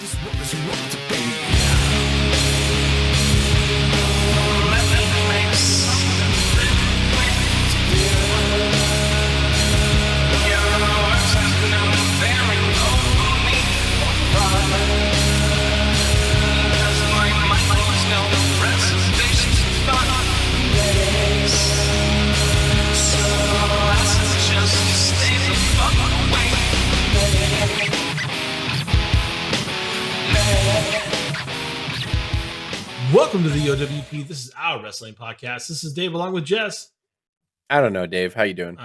This world is wrong to be. Welcome to the O.W.P. This is our wrestling podcast. This is Dave along with Jess. I don't know, Dave. How you doing?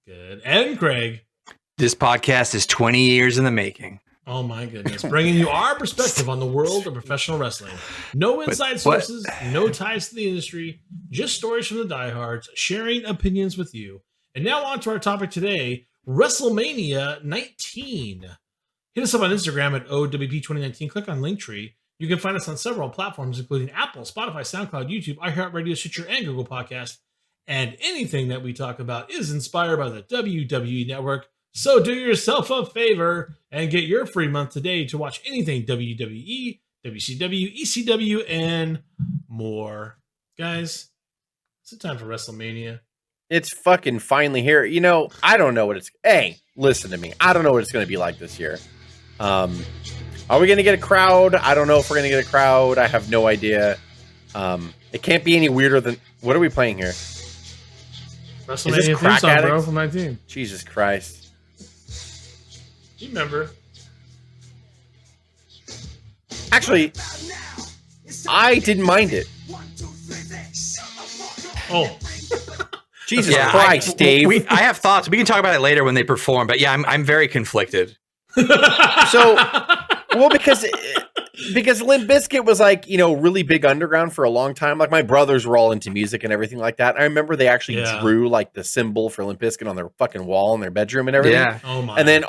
Good. And Craig. This podcast is 20 years in the making. Oh my goodness. Bringing you our perspective on the world of professional wrestling. No inside sources, no ties to the industry, just stories from the diehards, sharing opinions with you. And now on to our topic today, Wrestlemania 19. Hit us up on Instagram at O.W.P 2019. Click on Linktree. You can find us on several platforms, including Apple, Spotify, SoundCloud, YouTube, iHeartRadio, Stitcher, and Google Podcasts. And anything that we talk about is inspired by the WWE Network. So do yourself a favor and get your free month today to watch anything WWE, WCW, ECW, and more. Guys, it's time for Wrestlemania. It's fucking finally here. You know, I don't know what it's... Hey, listen to me. I don't know what it's going to be like this year. Are we going to get a crowd? I don't know if we're going to get a crowd. I have no idea. It can't be any weirder than... What are we playing here? WrestleMania theme song, bro, from 19. Jesus Christ. You remember. Actually, I didn't mind it. Oh. Jesus Christ, Dave. I have thoughts. We can talk about it later when they perform. But yeah, I'm very conflicted. So... Well, because Limp Bizkit was like, you know, really big underground for a long time. Like my brothers were all into music and everything like that. I remember they actually drew like the symbol for Limp Bizkit on their fucking wall in their bedroom and everything. Yeah. Oh my. And then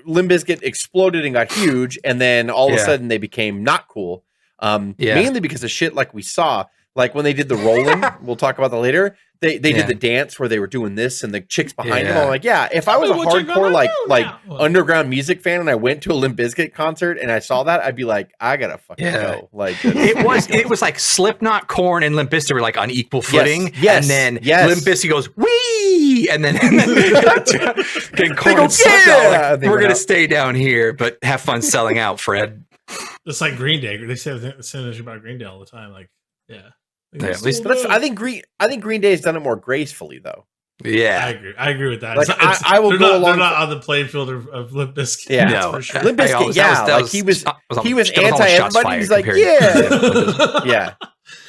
Limp Bizkit exploded and got huge. And then all of a sudden they became not cool. Mainly because of shit like we saw. Like when they did the rolling, we'll talk about that later. They did the dance where they were doing this and the chicks behind them. I'm like, if I was a hardcore like underground music fan and I went to a Limp Bizkit concert and I saw that, I'd be like, I gotta fucking go. Like it was like Slipknot, Korn, and Limp Bizkit were like on equal footing. Yes. And then Limp Bizkit goes, wee! And then Korn and Slipknot, we're gonna stay down here, but have fun selling out, Fred. It's like Green Day. They say about Green Day all the time. Like, yeah. At least I think Green Day has done it more gracefully, though. Yeah, I agree with that. Like, I will go along. They're not on the playing field of Limp Bizkit. Yeah, that's for sure. Limp Bizkit, he was anti everybody. He's like, yeah.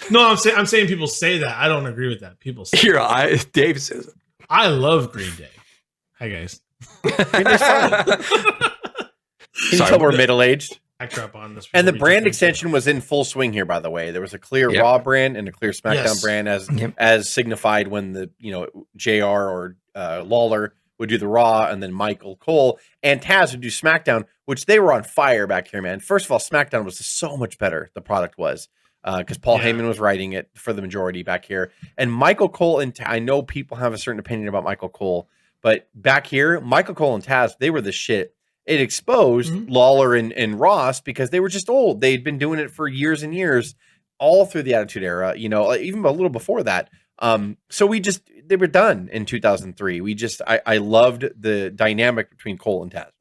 No, I'm saying people say that. I don't agree with that. People say Dave says it. I love Green Day. Hi guys. Green Day's fine. You can tell we're middle aged. On this, and the brand extension was in full swing here, by the way. There was a clear Raw brand and a clear SmackDown brand as signified when the JR or Lawler would do the Raw, and then Michael Cole and Taz would do SmackDown, which they were on fire back here, man. First of all, SmackDown was so much better. The product was because Paul Heyman was writing it for the majority back here, and Michael Cole and I know people have a certain opinion about Michael Cole, but back here, Michael Cole and Taz, they were the shit. It exposed Lawler and Ross because they were just old. They'd been doing it for years and years, all through the Attitude Era, even a little before that. So they were done in 2003. I loved the dynamic between Cole and Taz.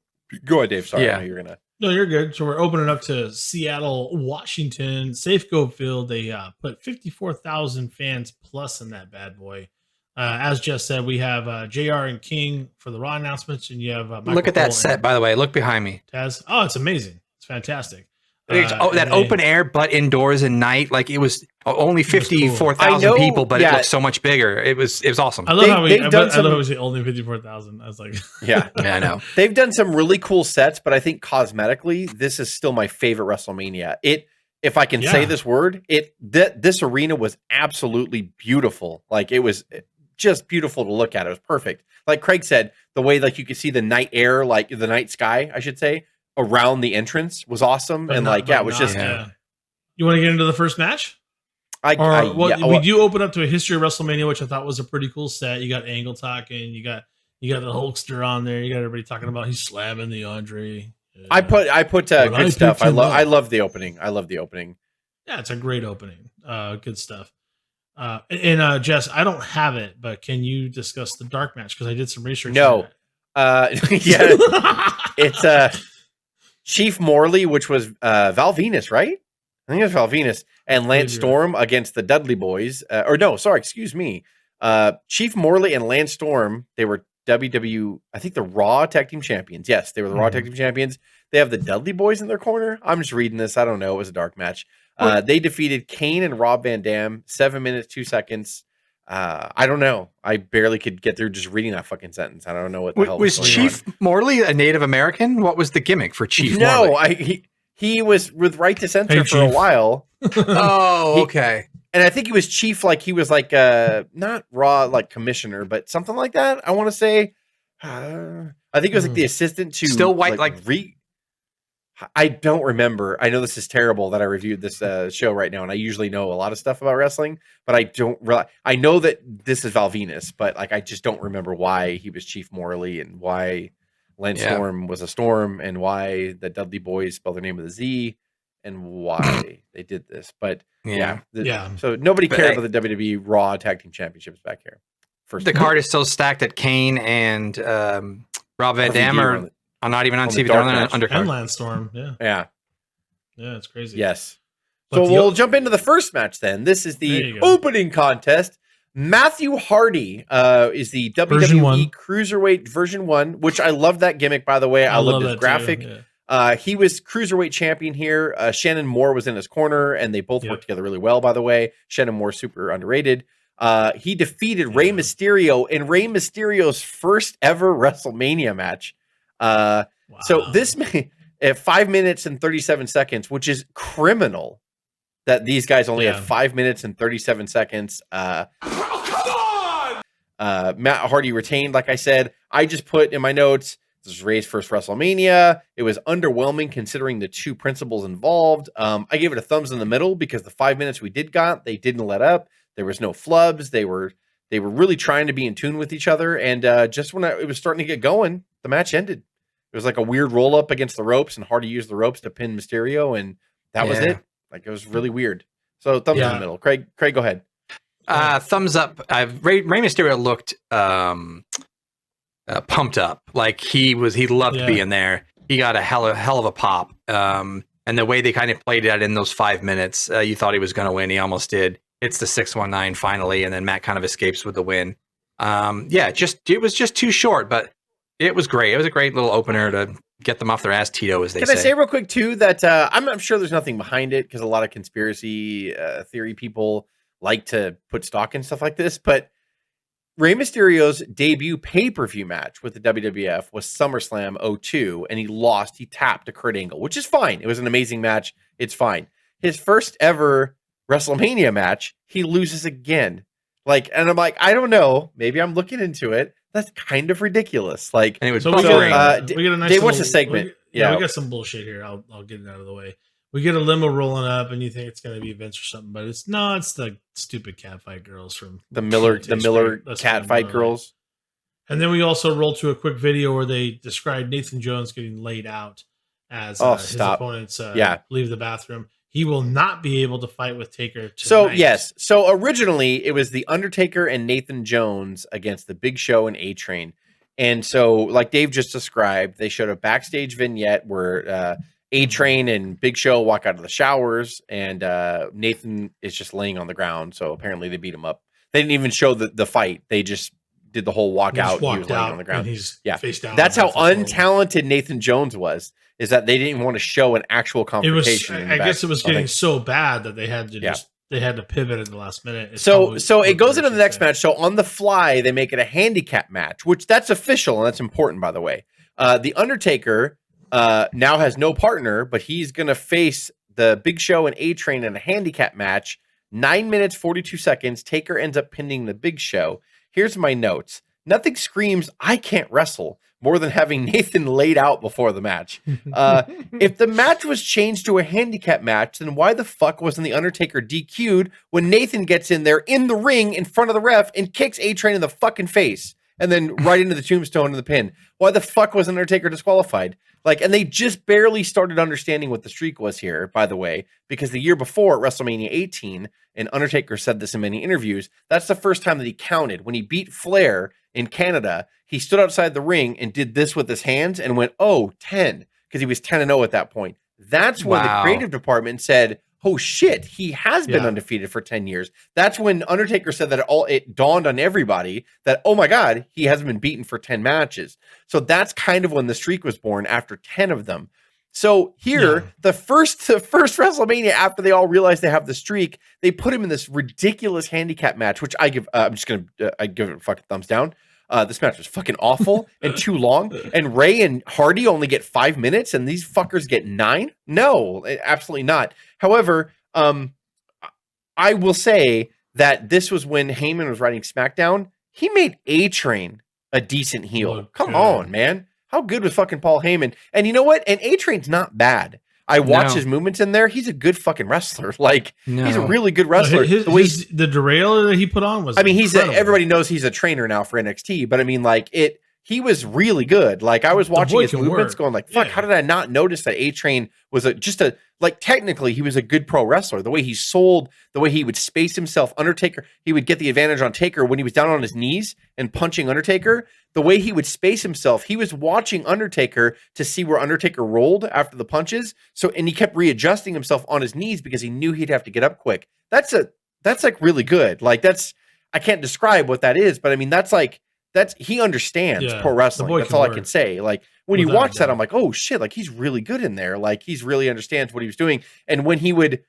Go ahead, Dave. Sorry, I know you're gonna. No, you're good. So we're opening up to Seattle, Washington, Safeco Field. They put 54,000 fans plus in that bad boy. As Jess said, we have JR and King for the Raw announcements, and you have Michael look at that Cole set, by the way. Look behind me. Taz. Oh, it's amazing. It's fantastic. That open air, but indoors and night, like it was only 54,000 people, but it looked so much bigger. It was awesome. I love how it was only 54,000. I was like, yeah, I know. They've done some really cool sets, but I think cosmetically, this is still my favorite WrestleMania. If I can say this word, this arena was absolutely beautiful. Like it was just beautiful to look at. It was perfect. Like Craig said, the way like you could see the night air, like the night sky, I should say, around the entrance was awesome. But it was just. Yeah. You want to get into the first match? We do open up to a history of WrestleMania, which I thought was a pretty cool set. You got Angle talking, you got the Hulkster on there, you got everybody talking about he's slamming the Andre. Yeah. I put good stuff. I love the opening. I love the opening. Yeah, it's a great opening. Good stuff. Jess, I don't have it, but can you discuss the dark match? Because I did some research. No. Yeah. It's Chief Morley, which was Val Venus, right? I think it was Val Venus and Lance Storm against the Dudley Boys. Excuse me. Chief Morley and Lance Storm, they were I think the Raw Tag Team Champions. Yes, they were the Raw Tag Team Champions. They have the Dudley Boys in their corner. I'm just reading this. I don't know. It was a dark match. They defeated Kane and Rob Van Dam, 7 minutes, 2 seconds. I don't know. I barely could get through just reading that fucking sentence. I don't know what the hell was Chief Morley a Native American? What was the gimmick for Chief Morley? No, he was with Right to Censor for a while. Okay. And I think he was chief, like he was like not Raw like commissioner, but something like that. I want to say, I think it was like the assistant to still white I don't remember. I know this is terrible that I reviewed this show right now, and I usually know a lot of stuff about wrestling, but I don't. I know that this is Val Venus, but like I just don't remember why he was Chief Morley and why Lance Storm was a Storm and why the Dudley Boys spell their name with a Z and why they did this. But so nobody cared about the WWE Raw Tag Team Championships back here. The card is so stacked that Kane and Rob Van Dam are not even on TV. They're on undercard. And Lance Storm, yeah, it's crazy. Yes. But so we'll jump into the first match then. This is the opening contest. Matthew Hardy is the WWE Cruiserweight version 1, which I love that gimmick, by the way. I love his graphic. He was Cruiserweight champion here. Shannon Moore was in his corner, and they both worked together really well, by the way. Shannon Moore, super underrated. He defeated Rey Mysterio in Rey Mysterio's first ever WrestleMania match. So this at 5 minutes and 37 seconds, which is criminal that these guys only had 5 minutes and 37 seconds. Matt Hardy retained, like I said. I just put in my notes, this is Rey's first WrestleMania. It was underwhelming considering the two principals involved. I gave it a thumbs in the middle because the 5 minutes we got, they didn't let up. There was no flubs. They were really trying to be in tune with each other. And just when it was starting to get going, the match ended. It was like a weird roll up against the ropes, and Hardy used the ropes to pin Mysterio, and that was it. Like, it was really weird. So thumbs in the middle. Craig, go ahead. Thumbs up. Rey Mysterio looked pumped up. Like he loved being there. He got a hell of a pop. And the way they kind of played it out in those 5 minutes, you thought he was going to win. He almost did. It's the 619 finally, and then Matt kind of escapes with the win. It was just too short, but it was great. It was a great little opener to get them off their ass, Tito, as they say. Can I say real quick, too, that I'm sure there's nothing behind it because a lot of conspiracy theory people like to put stock in stuff like this, but Rey Mysterio's debut pay-per-view match with the WWF was SummerSlam 02, and he lost. He tapped to Kurt Angle, which is fine. It was an amazing match. It's fine. His first ever WrestleMania match, he loses again. And I'm like, I don't know. Maybe I'm looking into it. That's kind of ridiculous. Like, we get a nice Dave, what's the segment? We got some bullshit here. I'll get it out of the way. We get a limo rolling up, and you think it's going to be Vince or something, but it's the stupid catfight girls from the Miller catfight girls. And then we also roll to a quick video where they describe Nathan Jones getting laid out as his opponents leave the bathroom. He will not be able to fight with Taker tonight. So originally it was The Undertaker and Nathan Jones against the Big Show and A-Train. And so, like Dave just described, they showed a backstage vignette where A-Train and Big Show walk out of the showers, and Nathan is just laying on the ground. So apparently they beat him up. They didn't even show the fight. They just did the whole walkout. He was laying on the ground. He's face down. That's how untalented Nathan Jones was. Is that they didn't want to show an actual confrontation. I guess it was getting so bad that they had to they had to pivot at the last minute. So it goes into the next match. So on the fly, they make it a handicap match, which that's official and that's important, by the way. The Undertaker now has no partner, but he's going to face the Big Show and A-Train in a handicap match. 9 minutes, 42 seconds. Taker ends up pinning the Big Show. Here's my notes. Nothing screams, I can't wrestle, more than having Nathan laid out before the match. If the match was changed to a handicap match, then why the fuck wasn't The Undertaker DQ'd when Nathan gets in there in the ring in front of the ref and kicks A-Train in the fucking face? and then right into the tombstone and the pin. Why the fuck was Undertaker disqualified? Like, and they just barely started understanding what the streak was here, by the way, because the year before at WrestleMania 18, and Undertaker said this in many interviews, that's the first time that he counted. When he beat Flair in Canada, he stood outside the ring and did this with his hands and went, 10, because he was 10-0 at that point. That's when the creative department said, oh shit, he has been undefeated for 10 years. That's when Undertaker said that it dawned on everybody that, oh my God, he hasn't been beaten for 10 matches. So that's kind of when the streak was born, after 10 of them. So here, the first WrestleMania, after they all realized they have the streak, they put him in this ridiculous handicap match, which I give, I give it a fucking thumbs down. This match was fucking awful and too long. And Ray and Hardy only get 5 minutes, and these fuckers get 9. No, absolutely not. However, I will say that this was when Heyman was writing SmackDown. He made A-Train a decent heel. Come on, man. How good was fucking Paul Heyman? And you know what? And A-Train's not bad. I watch his movements in there. He's a good fucking wrestler. Like, he's a really good wrestler. The derailleur that he put on was, everybody knows he's a trainer now for NXT, but I mean, like, he was really good. Like, I was watching his movements going like, fuck, how did I not notice that A-Train was technically he was a good pro wrestler. The way he sold, the way he would space himself, Undertaker, he would get the advantage on Taker when he was down on his knees and punching Undertaker. The way he would space himself, he was watching Undertaker to see where Undertaker rolled after the punches. And he kept readjusting himself on his knees because he knew he'd have to get up quick. That's like really good. Like, I can't describe what that is, but I mean, he understands pro wrestling. That's all I can say. Like, when you watch that, I'm like, oh shit, like, he's really good in there. Like, he's really understands what he was doing. And when he would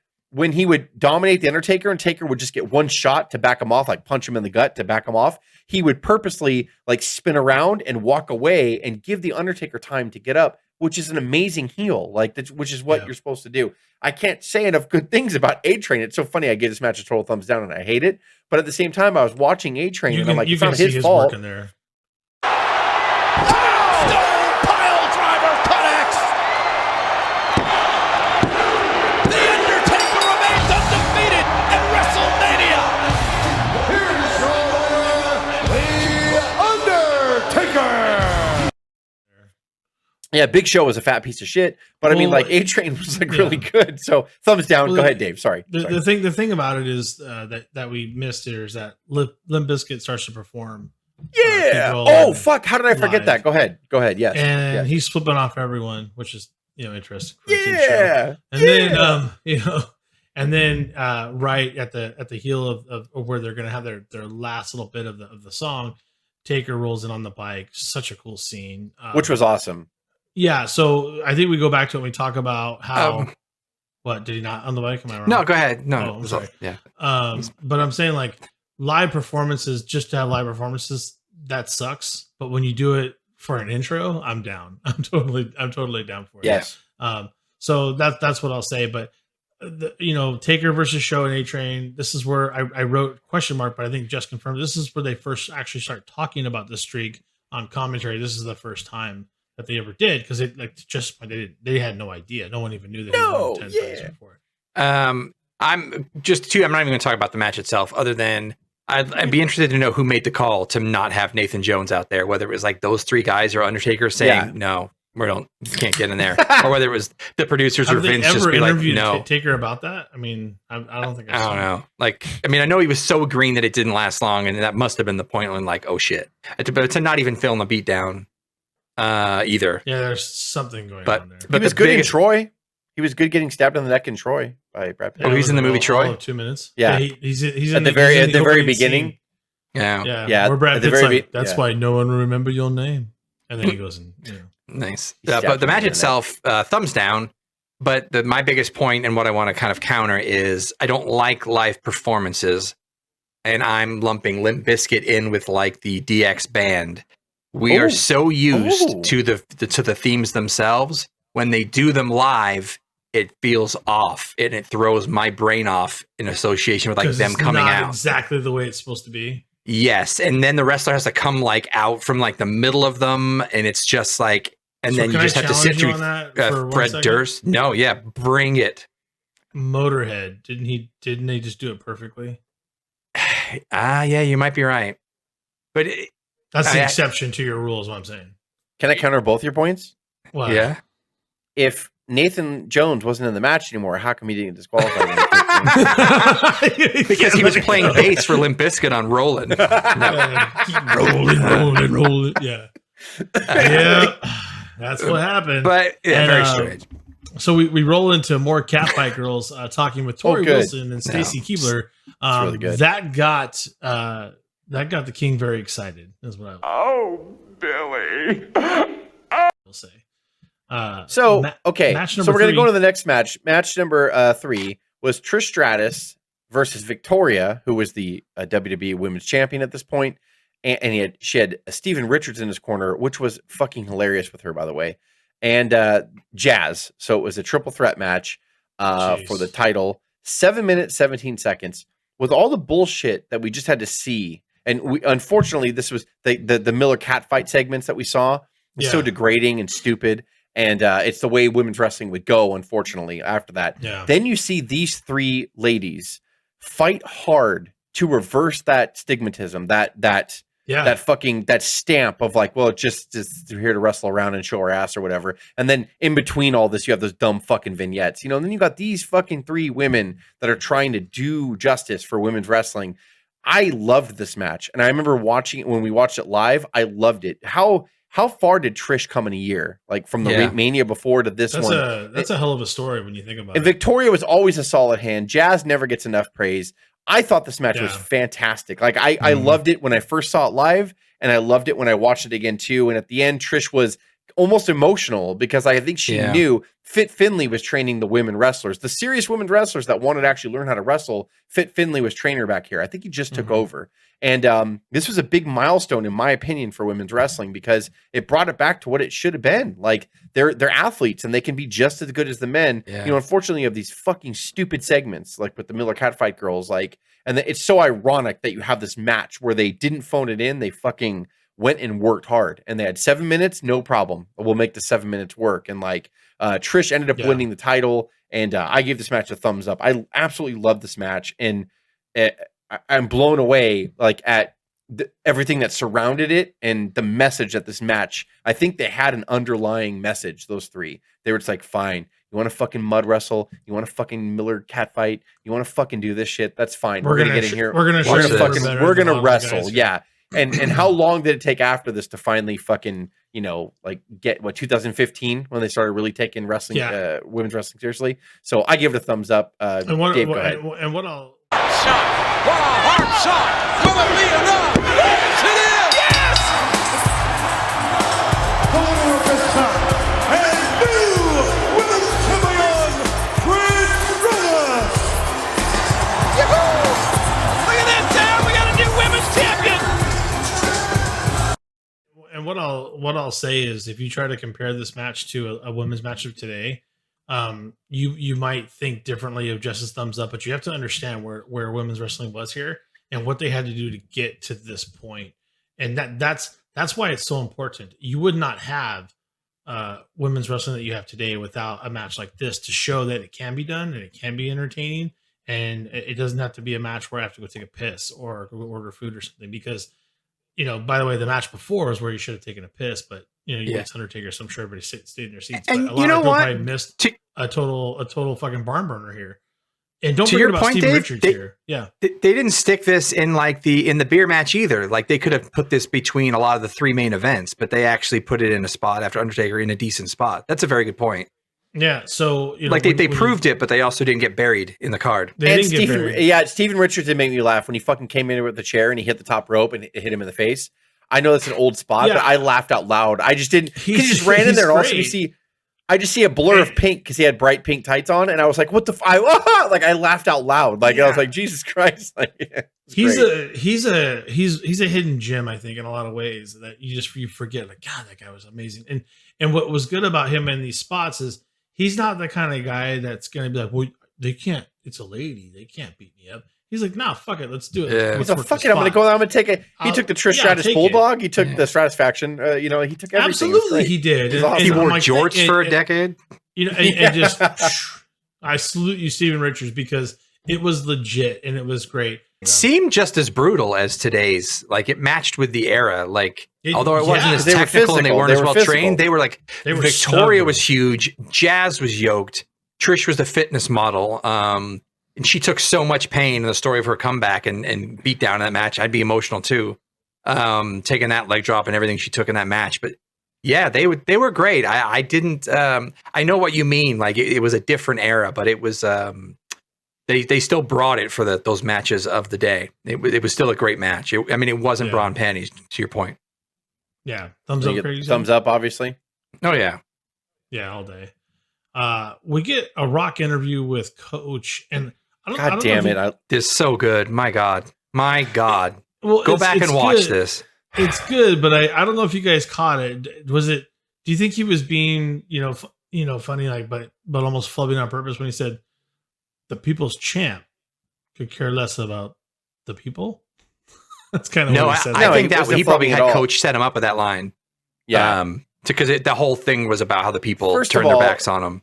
dominate the Undertaker and Taker would just get one shot to back him off, like punch him in the gut to back him off, he would purposely like spin around and walk away and give the Undertaker time to get up, which is an amazing heel. Like, which is what you're supposed to do. I can't say enough good things about A-Train. It's so funny. I gave this match a total thumbs down and I hate it. But at the same time, I was watching A-Train and I'm like, it's not his fault. In there. Yeah, Big Show was a fat piece of shit, but I mean, like, A-Train was like really good. So thumbs down. Go ahead, Dave. Sorry. The thing about it is that we missed here is that Limp Bizkit starts to perform. Oh fuck! How did I forget that? Go ahead. Yes. And he's flipping off everyone, which is interesting. For a TV show. And then right at the heel of where they're gonna have their last little bit of the song, Taker rolls in on the bike. Such a cool scene, which was awesome. Yeah, so I think we go back to it when we talk about how what did he not on the bike? Am I wrong? No, go ahead. No, I'm sorry. Yeah. But I'm saying, like, live performances, just to have live performances, that sucks. But when you do it for an intro, I'm down. I'm totally down for it. Yes. So that's what I'll say. But Taker versus Show and A-Train. This is where I wrote question mark, but I think Jess confirmed. This is where they first actually start talking about the streak on commentary. This is the first time that they ever did, because they had no idea. No one even knew that he won 10 fights before. I'm not even going to talk about the match itself, other than I'd be interested to know who made the call to not have Nathan Jones out there, whether it was like those three guys or Undertaker saying, no, we can't get in there, or whether it was the producers or Vince just be like, no. Taker about that? I mean, I don't think I don't know. Like, I mean, I know he was so green that it didn't last long, and that must have been the point when, like, oh shit. But to not even film the beatdown either. Yeah, there's something going on there. But he was good in Troy. He was good getting stabbed in the neck in Troy by Brad Pitt. Oh, he's in the movie Troy? 2 minutes. Yeah. He's at the very beginning. Scene. Yeah. Where Brad Pitt's like, that's why no one will remember your name. And then he goes and, Nice. But the match itself, thumbs down. But my biggest point and what I want to kind of counter is I don't like live performances. And I'm lumping Limp Bizkit in with, like, the DX band. We are so used to the themes themselves. When they do them live, it feels off, and it throws my brain off in association with, like, them coming out exactly the way it's supposed to be. Yes, and then the wrestler has to come, like, out from, like, the middle of them, and it's just like, and so then you just have to sit through Fred Durst. No, bring it. Motorhead, didn't they just do it perfectly? Yeah, you might be right, but That's the exception to your rule, is what I'm saying. Can I counter both your points? Well, yeah. If Nathan Jones wasn't in the match anymore, how come he didn't get disqualified? Because he was playing bass for Limp Bizkit on Rollin'. Keep rolling. Yeah. Yeah. That's what happened. But yeah, very strange. So we roll into more catfight girls talking with Tori Wilson and Stacy Keibler. Really good. That got the King very excited. Is what Billy. will say. So we're going to go to the next match. Match number 3 was Trish Stratus versus Victoria, who was the WWE Women's Champion at this point, and she had Steven Richards in his corner, which was fucking hilarious with her, by the way, and Jazz. So it was a triple threat match for the title. 7 minutes 17 seconds with all the bullshit that we just had to see, and unfortunately this was the Miller catfight segments that we saw was so degrading and stupid. And it's the way women's wrestling would go, unfortunately, after that. Yeah. Then you see these 3 ladies fight hard to reverse that stigmatism, that stamp of like, well, just here to wrestle around and show her ass or whatever. And then in between all this, you have those dumb fucking vignettes. And then you got these fucking 3 women that are trying to do justice for women's wrestling. I loved this match. And I remember watching it when we watched it live. I loved it. How far did Trish come in a year? Like from the Mania before to this one? That's a hell of a story when you think about it. And Victoria was always a solid hand. Jazz never gets enough praise. I thought this match was fantastic. Like I loved it when I first saw it live, and I loved it when I watched it again too. And at the end, Trish was almost emotional because I think she knew Fit Finlay was training the women wrestlers, the serious women wrestlers that wanted to actually learn how to wrestle. Fit Finlay was trainer back here. I think he just took over. And this was a big milestone, in my opinion, for women's wrestling because it brought it back to what it should have been. Like they're athletes and they can be just as good as the men. Yeah. Unfortunately, you have these fucking stupid segments like with the Miller Catfight girls. And it's so ironic that you have this match where they didn't phone it in. They fucking went and worked hard, and they had 7 minutes, no problem. We'll make the 7 minutes work. And Trish ended up winning the title, and I gave this match a thumbs up. I absolutely love this match, and I'm blown away at everything that surrounded it and the message that this match. I think they had an underlying message. Those 3, they were just like, fine. You want to fucking mud wrestle? You want to fucking Miller catfight? You want to fucking do this shit? That's fine. We're gonna get in here. We're gonna wrestle. Yeah. And how long did it take after this to finally fucking, get 2015 when they started really taking wrestling, women's wrestling seriously? So I give it a thumbs up. Dave, go ahead. And what I'll... Shot. What a hard shot. Will it be enough? Yes, it is. Yes! And new women's champion, Trish Stratus. Yahoo! Look at this, Sam. We got a new women's champion. And what I'll say is, if you try to compare this match to a women's match of today, you might think differently of Jess's thumbs up, but you have to understand where women's wrestling was here and what they had to do to get to this point. And that's why it's so important. You would not have women's wrestling that you have today without a match like this to show that it can be done and it can be entertaining. And it doesn't have to be a match where I have to go take a piss or go order food or something, because, by the way, the match before is where you should have taken a piss, but it's Undertaker, so I'm sure everybody stayed in their seats. And but a lot of people probably missed a total fucking barn burner here. And don't forget about Steven Richards here. Yeah, they didn't stick this in in the beer match either. Like they could have put this between a lot of the 3 main events, but they actually put it in a spot after Undertaker in a decent spot. That's a very good point. Yeah, so they proved it, but they also didn't get buried in the card. Steven Richards did make me laugh when he fucking came in with the chair and he hit the top rope and it hit him in the face. I know that's an old spot, but I laughed out loud. I just didn't. He just ran in there, and also I just see a blur of pink because he had bright pink tights on, and I was like, "What the?" I laughed out loud. I was like, "Jesus Christ!" He's a hidden gem, I think, in a lot of ways that you forget. Like, God, that guy was amazing. And what was good about him in these spots is he's not the kind of guy that's going to be like, "Well, they can't. It's a lady. They can't beat me up." He's like, "Nah, fuck it. Let's do it." Yeah. Fuck it. I'm going to go. I'm going to take it. He took the Trish Stratus Bulldog. He took the Stratisfaction. He took everything. Absolutely, he did. He wore jorts for a decade. And just, I salute you, Steven Richards, because it was legit and it was great. seemed just as brutal as today's. Like it matched with the era. Like although it wasn't as technical and they weren't as well trained, they were Victoria was huge. Jazz was yoked. Trish was the fitness model. And she took so much pain in the story of her comeback and beat down in that match. I'd be emotional too. Taking that leg drop and everything she took in that match. But yeah, they were great. I didn't I know what you mean. Like it was a different era, but it was they still brought it for those matches of the day. It was still a great match. It wasn't bra and panties, to your point. Yeah. Thumbs up. Thumbs up, obviously. Oh yeah. Yeah, all day. We get a Rock interview with Coach, and God damn it. This is so good. My God. Well, go back and watch this. It's good, but I don't know if you guys caught it. Do you think he was being, funny, like, but almost flubbing on purpose when he said the people's champ could care less about the people? That's kind of what he said. I think that he probably had Coach set him up with that line. Yeah. Because the whole thing was about how the people turned their backs on him.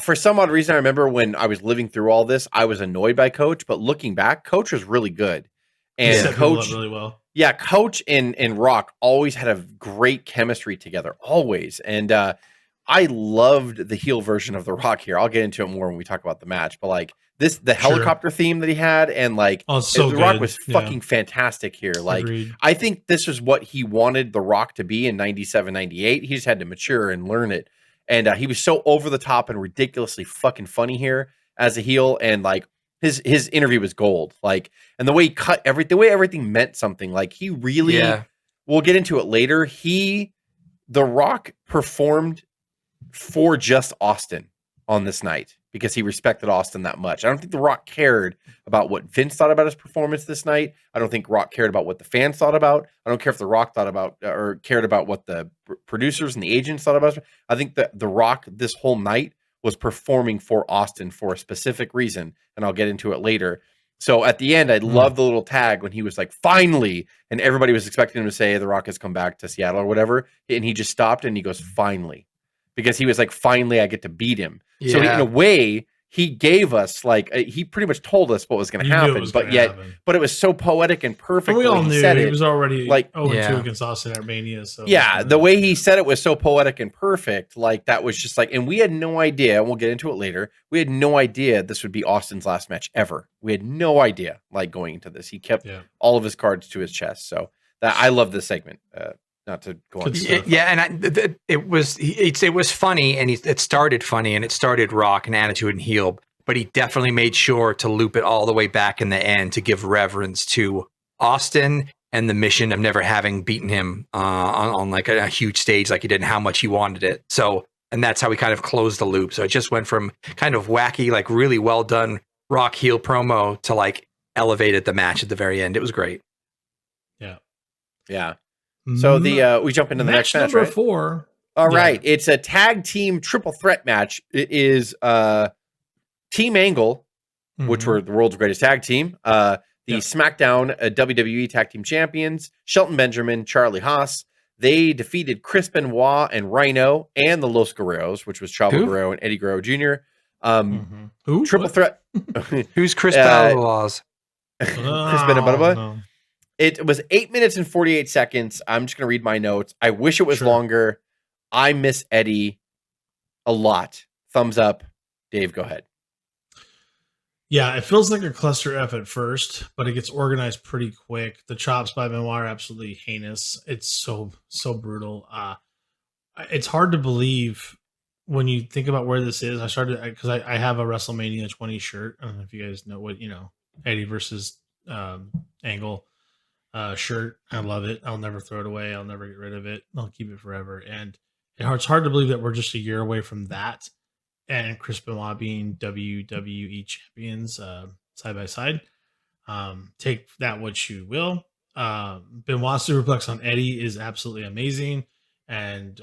For some odd reason, I remember when I was living through all this, I was annoyed by Coach, but looking back, Coach was really good. And Coach really well. Yeah, Coach and Rock always had a great chemistry together, always. And I loved the heel version of The Rock here. I'll get into it more when we talk about the match, but like the helicopter theme that he had, and like The Rock was fucking fantastic here. Like Agreed. I think this is what he wanted The Rock to be in 97, 98. He just had to mature and learn it. And he was so over the top and ridiculously fucking funny here as a heel, and like his interview was gold. Like, and the way he cut the way everything meant something. Like he really, we'll get into it later. The Rock performed for just Austin on this night because he respected Austin that much. I don't think The Rock cared about what Vince thought about his performance this night. I don't think Rock cared about what the fans thought about. I don't care if The Rock thought about or cared about what the producers and the agents thought about. I think that The Rock this whole night was performing for Austin for a specific reason, and I'll get into it later. So at the end, I love the little tag when he was like, finally, and everybody was expecting him to say The Rock has come back to Seattle or whatever, and he just stopped and he goes, finally. Because he was like, finally, I get to beat him. Yeah. So in a way, he gave us he pretty much told us what was going to happen, but it was so poetic and perfect. And we all knew he was already 0-2 against Austin at Mania. So the way he said it was so poetic and perfect. Like that was just like, and we had no idea. And we'll get into it later. We had no idea this would be Austin's last match ever. We had no idea. Like going into this, he kept all of his cards to his chest. So I love this segment. Not to go on. And it was funny, and it started funny, and it started Rock and Attitude and heel, but he definitely made sure to loop it all the way back in the end to give reverence to Austin and the mission of never having beaten him on like a huge stage like he did and how much he wanted it. So, and that's how we kind of closed the loop. So it just went from kind of wacky, like really well done Rock heel promo to like elevated the match at the very end. It was great. Yeah. Yeah. So we jump into the next match, number right? 4. All right. It's a tag team triple threat match. It is Team Angle, which were the world's greatest tag team. The SmackDown WWE Tag Team Champions, Shelton Benjamin, Charlie Haas. They defeated Chris Benoit and Rhino and the Los Guerreros, which was Chavo Guerrero and Eddie Guerrero Jr. Who? Triple threat. Who's Chris Benoit? Chris Benoit. No. It was 8 minutes and 48 seconds. I'm just going to read my notes. I wish it was longer. I miss Eddie a lot. Thumbs up. Dave, go ahead. Yeah, it feels like a cluster F at first, but it gets organized pretty quick. The chops by Benoit are absolutely heinous. It's so brutal. It's hard to believe when you think about where this is. I started because I have a WrestleMania 20 shirt. I don't know if you guys know what, Eddie versus Angle shirt. I love it. I'll never throw it away. I'll never get rid of it. I'll keep it forever. And it's hard to believe that we're just a year away from that. And Chris Benoit being WWE champions side by side. Take that what you will. Benoit's superplex on Eddie is absolutely amazing. And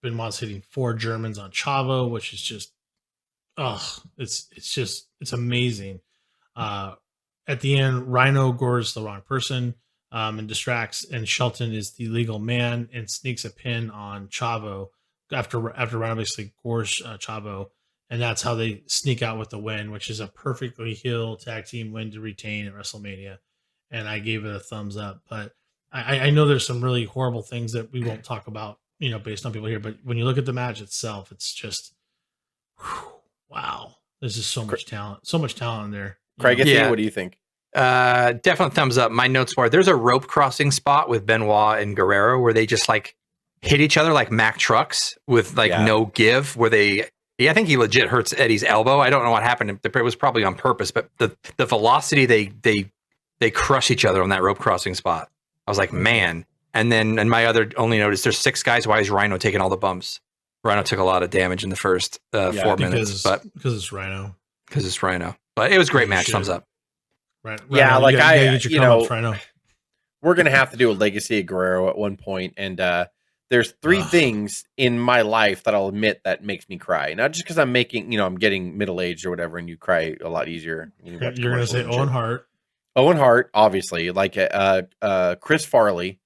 Benoit's hitting 4 Germans on Chavo, which is just, it's amazing. At the end, Rhino gores the wrong person and distracts, and Shelton is the legal man and sneaks a pin on Chavo after Rhino basically gores Chavo. and that's how they sneak out with the win, which is a perfectly heel tag team win to retain at WrestleMania. And I gave it a thumbs up. But I know there's some really horrible things that we won't talk about, based on people here. But when you look at the match itself, it's just, wow. There's just so much talent in there. Craig, what do you think? Definitely thumbs up. My notes were there's a rope crossing spot with Benoit and Guerrero where they just like hit each other like Mack trucks with no give. Where I think he legit hurts Eddie's elbow. I don't know what happened. It was probably on purpose, but the velocity they crush each other on that rope crossing spot. I was like, man. And my other only note is there's 6 guys. Why is Rhino taking all the bumps? Rhino took a lot of damage in the first 4 minutes, but because it's Rhino. But it was a great match. Thumbs up. Right. Yeah, Rhino, Rhino. We're gonna have to do a Legacy of Guerrero at one point, and there's 3 things in my life that I'll admit that makes me cry. Not just because I'm I'm getting middle aged or whatever, and you cry a lot easier. You're gonna say Owen Hart. Owen Hart, obviously, like Chris Farley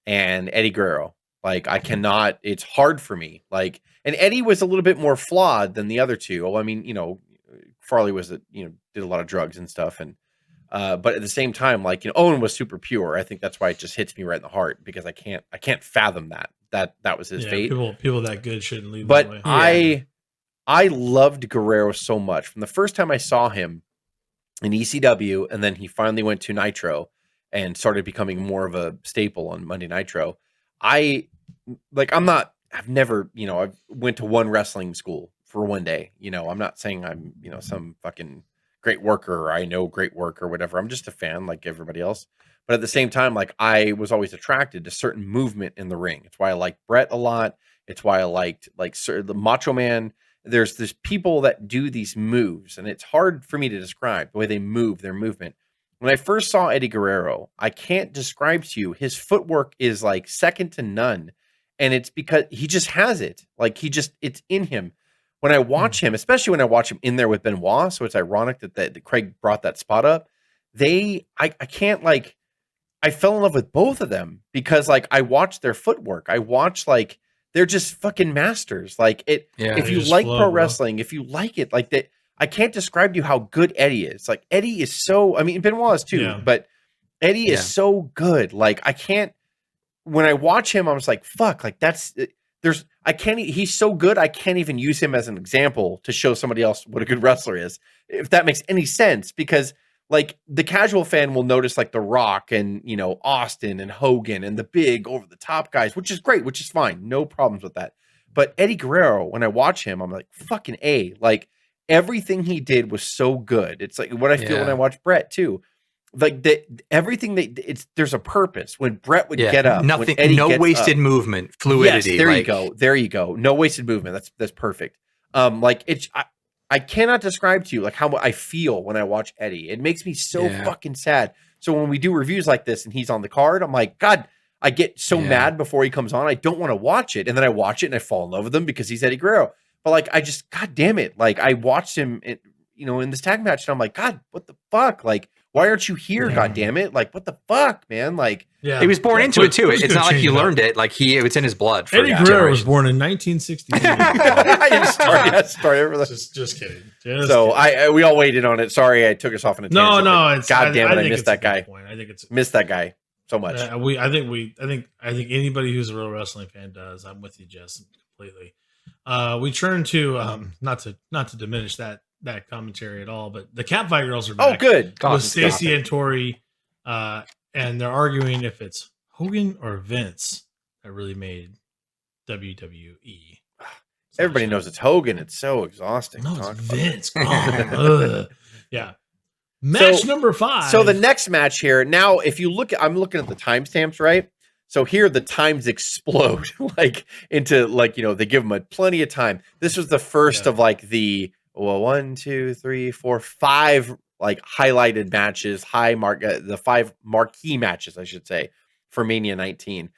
and Eddie Guerrero. Like I cannot. It's hard for me. Like, and Eddie was a little bit more flawed than the other 2. Well, I mean, Farley was did a lot of drugs and stuff, and but at the same time, Owen was super pure. I think that's why it just hits me right in the heart because I can't fathom that was his fate. People that good shouldn't leave. But that way. I loved Guerrero so much from the first time I saw him in ECW, and then he finally went to Nitro and started becoming more of a staple on Monday Nitro. I went to one wrestling school for one day. I'm not saying I'm, some fucking great worker or I know great work or whatever. I'm just a fan like everybody else. But at the same time, I was always attracted to certain movement in the ring. It's why I liked Brett a lot. It's why I liked the Macho Man. There's people that do these moves, and it's hard for me to describe the way they move, their movement. When I first saw Eddie Guerrero, I can't describe to you. His footwork is second to none. And it's because he just has it. It's in him. When I watch him, especially when I watch him in there with Benoit, so it's ironic that Craig brought that spot up. I fell in love with both of them because I watch their footwork. I watch they're just fucking masters. If you like pro wrestling, if you like it, that, I can't describe to you how good Eddie is. Eddie is so, Benoit is too, but Eddie is so good. I can't, when I watch him, I'm just like, fuck, he's so good. I can't even use him as an example to show somebody else what a good wrestler is. If that makes any sense, because the casual fan will notice The Rock and, Austin and Hogan and the big over the top guys, which is great, which is fine. No problems with that. But Eddie Guerrero, when I watch him, I'm like, fucking A. Everything he did was so good. It's what I feel when I watch Brett too. Everything there's a purpose. When Brett would get up, nothing, no wasted movement, fluidity. Yes, there you go. No wasted movement. That's perfect. I cannot describe to you how I feel when I watch Eddie. It makes me so fucking sad. So when we do reviews like this and he's on the card, I'm like, God, I get so mad before he comes on. I don't want to watch it, and then I watch it and I fall in love with him because he's Eddie Guerrero. But I just, God damn it, I watched him, in this tag match, and I'm like, God, what the fuck? Why aren't you here? Yeah. God damn it! What the fuck, man? He was born into it too. It's not like he learned it. It's in his blood. Eddie Guerrero was born in 1962. Just kidding. We all waited on it. Sorry, I took us off on a tangent. No. God damn it, I missed that guy. I think it's missed that guy so much. I think anybody who's a real wrestling fan does. I'm with you, Jess, completely. We turn to not to diminish that commentary at all, but the Catfight Girls are back. Oh, good. With Stacey and Tori, and they're arguing if it's Hogan or Vince that really made WWE. Everybody knows it's Hogan. It's so exhausting. No, it's Vince. Yeah. Match number 5. So the next match here. Now, if you look, I'm looking at the timestamps, right? So here the times explode into they give them plenty of time. This was the first of the 1, 2, 3, 4, 5 highlighted matches, the 5 marquee matches, I should say, for Mania 19.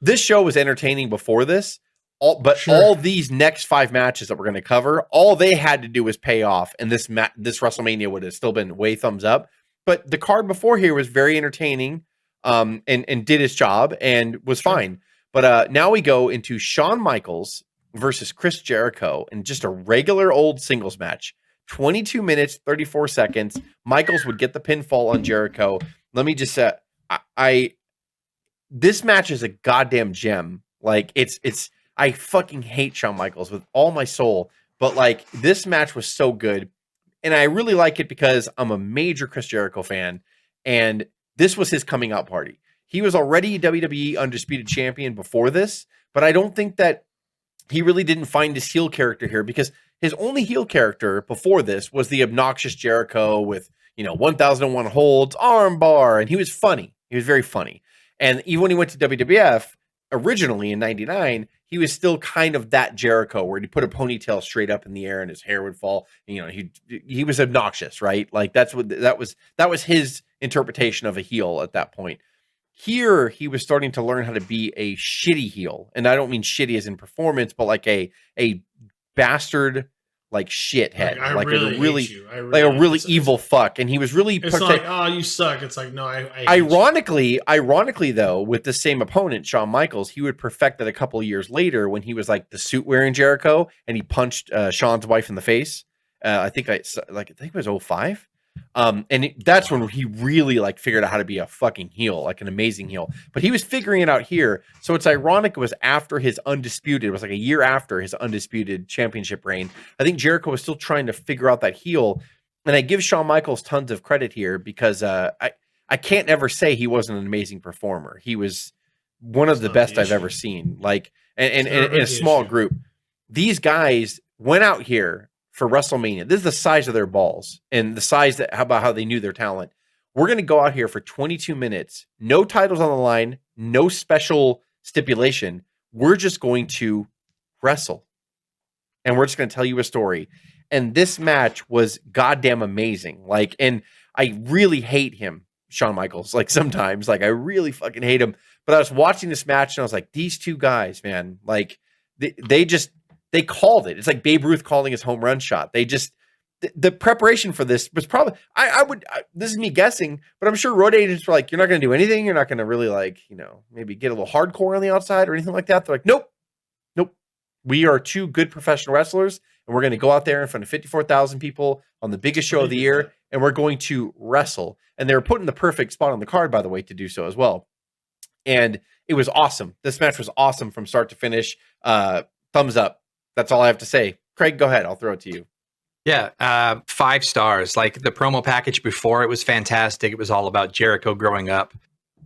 This show was entertaining before this, all these next 5 matches that we're going to cover, all they had to do was pay off, and this WrestleMania would have still been way thumbs up. But the card before here was very entertaining. And did his job and was fine. But now we go into Shawn Michaels versus Chris Jericho in just a regular old singles match. 22 minutes, 34 seconds. Michaels would get the pinfall on Jericho. Let me just say, this match is a goddamn gem. Like I fucking hate Shawn Michaels with all my soul, but like this match was so good. And I really like it because I'm a major Chris Jericho fan, and this was his coming out party. He was already WWE Undisputed Champion before this, but I don't think that he really didn't find his heel character here, because his only heel character before this was the obnoxious Jericho with, 1001 holds, arm bar, and he was funny. He was very funny. And even when he went to WWF originally in 99, he was still kind of that Jericho where he put a ponytail straight up in the air and his hair would fall. And, he was obnoxious, right? Like that was his interpretation of a heel at that point. Here, he was starting to learn how to be a shitty heel. And I don't mean shitty as in performance, but like a bastard, like shithead, like a really evil fuck. And he was really it's like, oh, you suck. It's like, no, I ironically though, with the same opponent, Shawn Michaels, he would perfect that a couple of years later when he was like the suit wearing Jericho and he punched Shawn's wife in the face. I think it was 05. That's when he really like figured out how to be a fucking heel, like an amazing heel. But he was figuring it out here. So it's ironic. It was after his undisputed, it was like a year after his undisputed championship reign. I think Jericho was still trying to figure out that heel. And I give Shawn Michaels tons of credit here because I can't ever say he wasn't an amazing performer. He was one of the best I've ever seen. Like, and in a small group, these guys went out here for WrestleMania. This is the size of their balls and the size about how they knew their talent. We're going to go out here for 22 minutes, no titles on the line, no special stipulation. We're just going to wrestle. And we're just going to tell you a story. And this match was goddamn amazing. Like, and I really hate him, Shawn Michaels. Like sometimes, like I really fucking hate him. But I was watching this match and I was like, these two guys, man, like they called it. It's like Babe Ruth calling his home run shot. They just, the preparation for this was probably, this is me guessing, but I'm sure road agents were like, you're not going to do anything. You're not going to really like, maybe get a little hardcore on the outside or anything like that. They're like, nope. We are two good professional wrestlers and we're going to go out there in front of 54,000 people on the biggest show of the year. And we're going to wrestle. And they were put in the perfect spot on the card, by the way, to do so as well. And it was awesome. This match was awesome from start to finish. Thumbs up. That's all I have to say. Craig, go ahead. I'll throw it to you. Yeah, 5 stars. Like the promo package before, it was fantastic. It was all about Jericho growing up,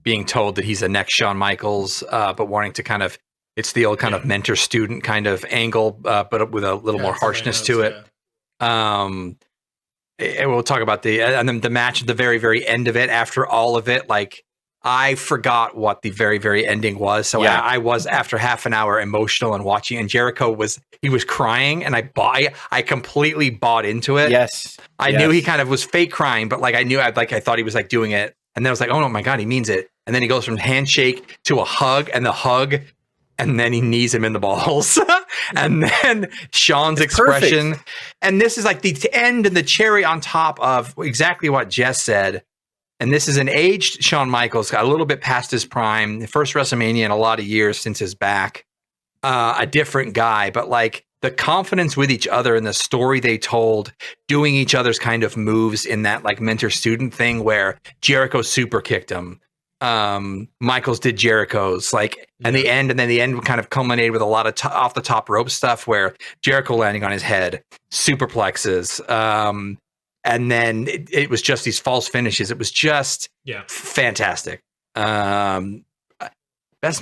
being told that he's the next Shawn Michaels, but wanting to kind of, it's the old kind of mentor-student kind of angle, but with a little more harshness to it. And we'll talk about and then the match at the very, very end of it, after all of it, like, I forgot what the very, very ending was. So I was, after half an hour, emotional and watching, and Jericho was crying, and I completely bought into it. Yes. I knew he kind of was fake crying, but like I thought he was like doing it. And then I was like, oh my God, he means it. And then he goes from handshake to a hug, and the hug, and then he knees him in the balls. And then Shawn's expression. Perfect. And this is like the end and the cherry on top of exactly what Jess said. And this is an aged Shawn Michaels, got a little bit past his prime, the first WrestleMania in a lot of years since his back, a different guy, but like the confidence with each other and the story they told, doing each other's kind of moves in that like mentor-student thing where Jericho super kicked him. Michaels did Jericho's, like, and the end kind of culminated with a lot of off the top rope stuff where Jericho landing on his head, superplexes, and then it was just these false finishes. It was just fantastic. Best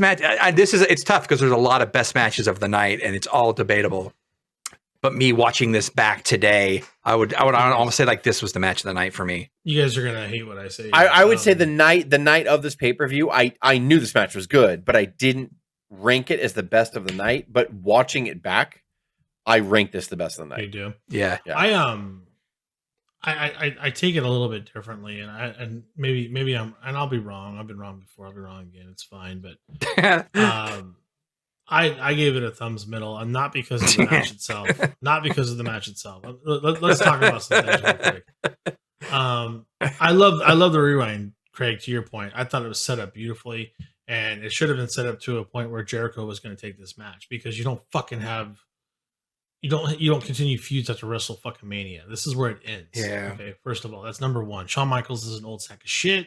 match. It's tough because there's a lot of best matches of the night, and it's all debatable. But me watching this back today, I would almost say like this was the match of the night for me. You guys are gonna hate what I say. I would say the night of this pay-per-view, I knew this match was good, but I didn't rank it as the best of the night. But watching it back, I ranked this the best of the night. You do, yeah. I take it a little bit differently, and maybe I'll be wrong. I've been wrong before. I'll be wrong again. It's fine, but I gave it a thumbs middle, and not because of the match itself. Not because of the match itself. Let's talk about some things real quick. I love the rewind, Craig. To your point, I thought it was set up beautifully, And it should have been set up to a point where Jericho was going to take this match, because you don't fucking have, you don't continue feuds after Wrestlemania. This is where it ends. Yeah. Okay. First of all, that's number one. Shawn Michaels is an old sack of shit.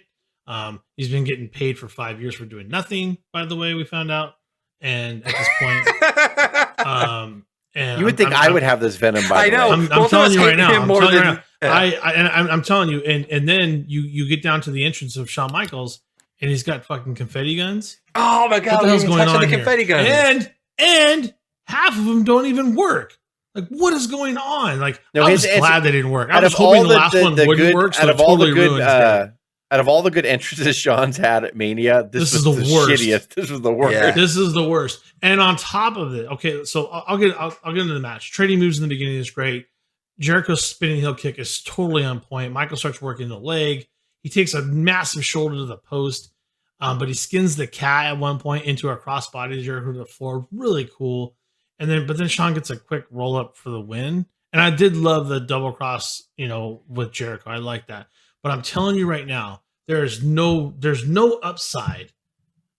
He's been getting paid for 5 years for doing nothing, by the way, we found out. And at this point, and you would think I would have this venom, by the way. I'm telling you right now. I'm telling you, and then you get down to the entrance of Shawn Michaels, and he's got fucking confetti guns. Oh my god, what the hell's going on the here? confetti guns. And half of them don't even work. Like, what is going on? Like, I was glad they didn't work. I was hoping the last one wouldn't work. So Out of all the good entrances Sean's had at Mania, this was the worst. Shittiest. This was the worst. Yeah. This is the worst. And on top of it, okay, so I'll get into the match. Trading moves in the beginning is great. Jericho's spinning heel kick is totally on point. Michael starts working the leg. He takes a massive shoulder to the post, but he skins the cat at one point into a crossbody to Jericho to the floor. Really cool. But then Sean gets a quick roll up for the win. And I did love the double cross, with Jericho. I like that. But I'm telling you right now, there's no upside.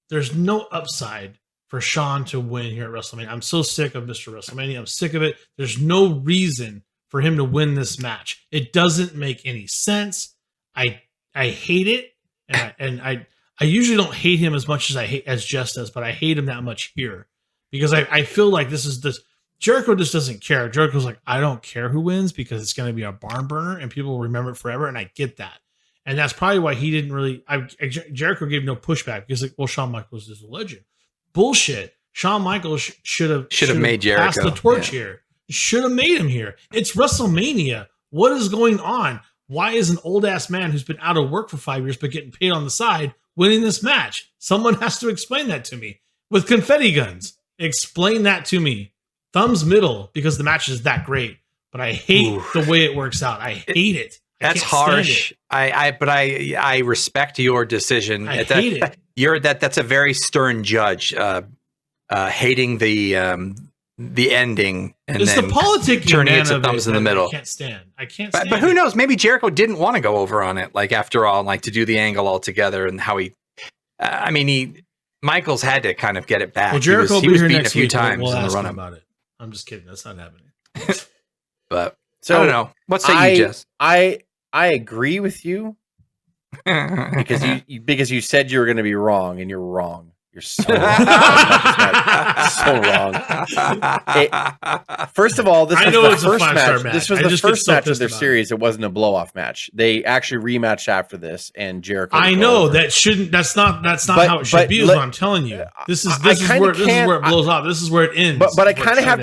There's no upside for Sean to win here at WrestleMania. I'm so sick of Mr. WrestleMania. I'm sick of it. There's no reason for him to win this match. It doesn't make any sense. I hate it, and I usually don't hate him as much as Jess does, but I hate him that much here because I feel like this. Jericho just doesn't care. Jericho's like, I don't care who wins because it's going to be a barn burner and people will remember it forever, and I get that. And that's probably why he didn't really. Jericho gave no pushback because, Shawn Michaels is a legend. Bullshit. Shawn Michaels should have made Jericho passed the torch here. Should have made him here. It's WrestleMania. What is going on? Why is an old ass man who's been out of work for 5 years but getting paid on the side winning this match? Someone has to explain that to me with confetti guns. Explain that to me. Thumbs middle because the match is that great, but I hate the way it works out. I hate it. That's harsh. I respect your decision. I hate it. That's a very stern judge. Hating the ending and it's then the politicking turning it to thumbs in the middle. I can't stand. But who knows? Maybe Jericho didn't want to go over on it. Like after all, like to do the angle all together and how he. Michaels had to kind of get it back. Well, Jericho he was here beaten next a few week. times We'll in the ask run him about it. I'm just kidding. That's not happening. But so I don't know. What say you, Jess? I agree with you because you said you were going to be wrong, and you're wrong. You're so wrong. So wrong. First of all, this was the first match. This was the first match of their series. It wasn't a blow-off match. They actually rematched after this, and Jericho. I know that shouldn't. That's not how it should be. Is what I'm telling you. This is where it blows off. This is where it ends. But I kind of have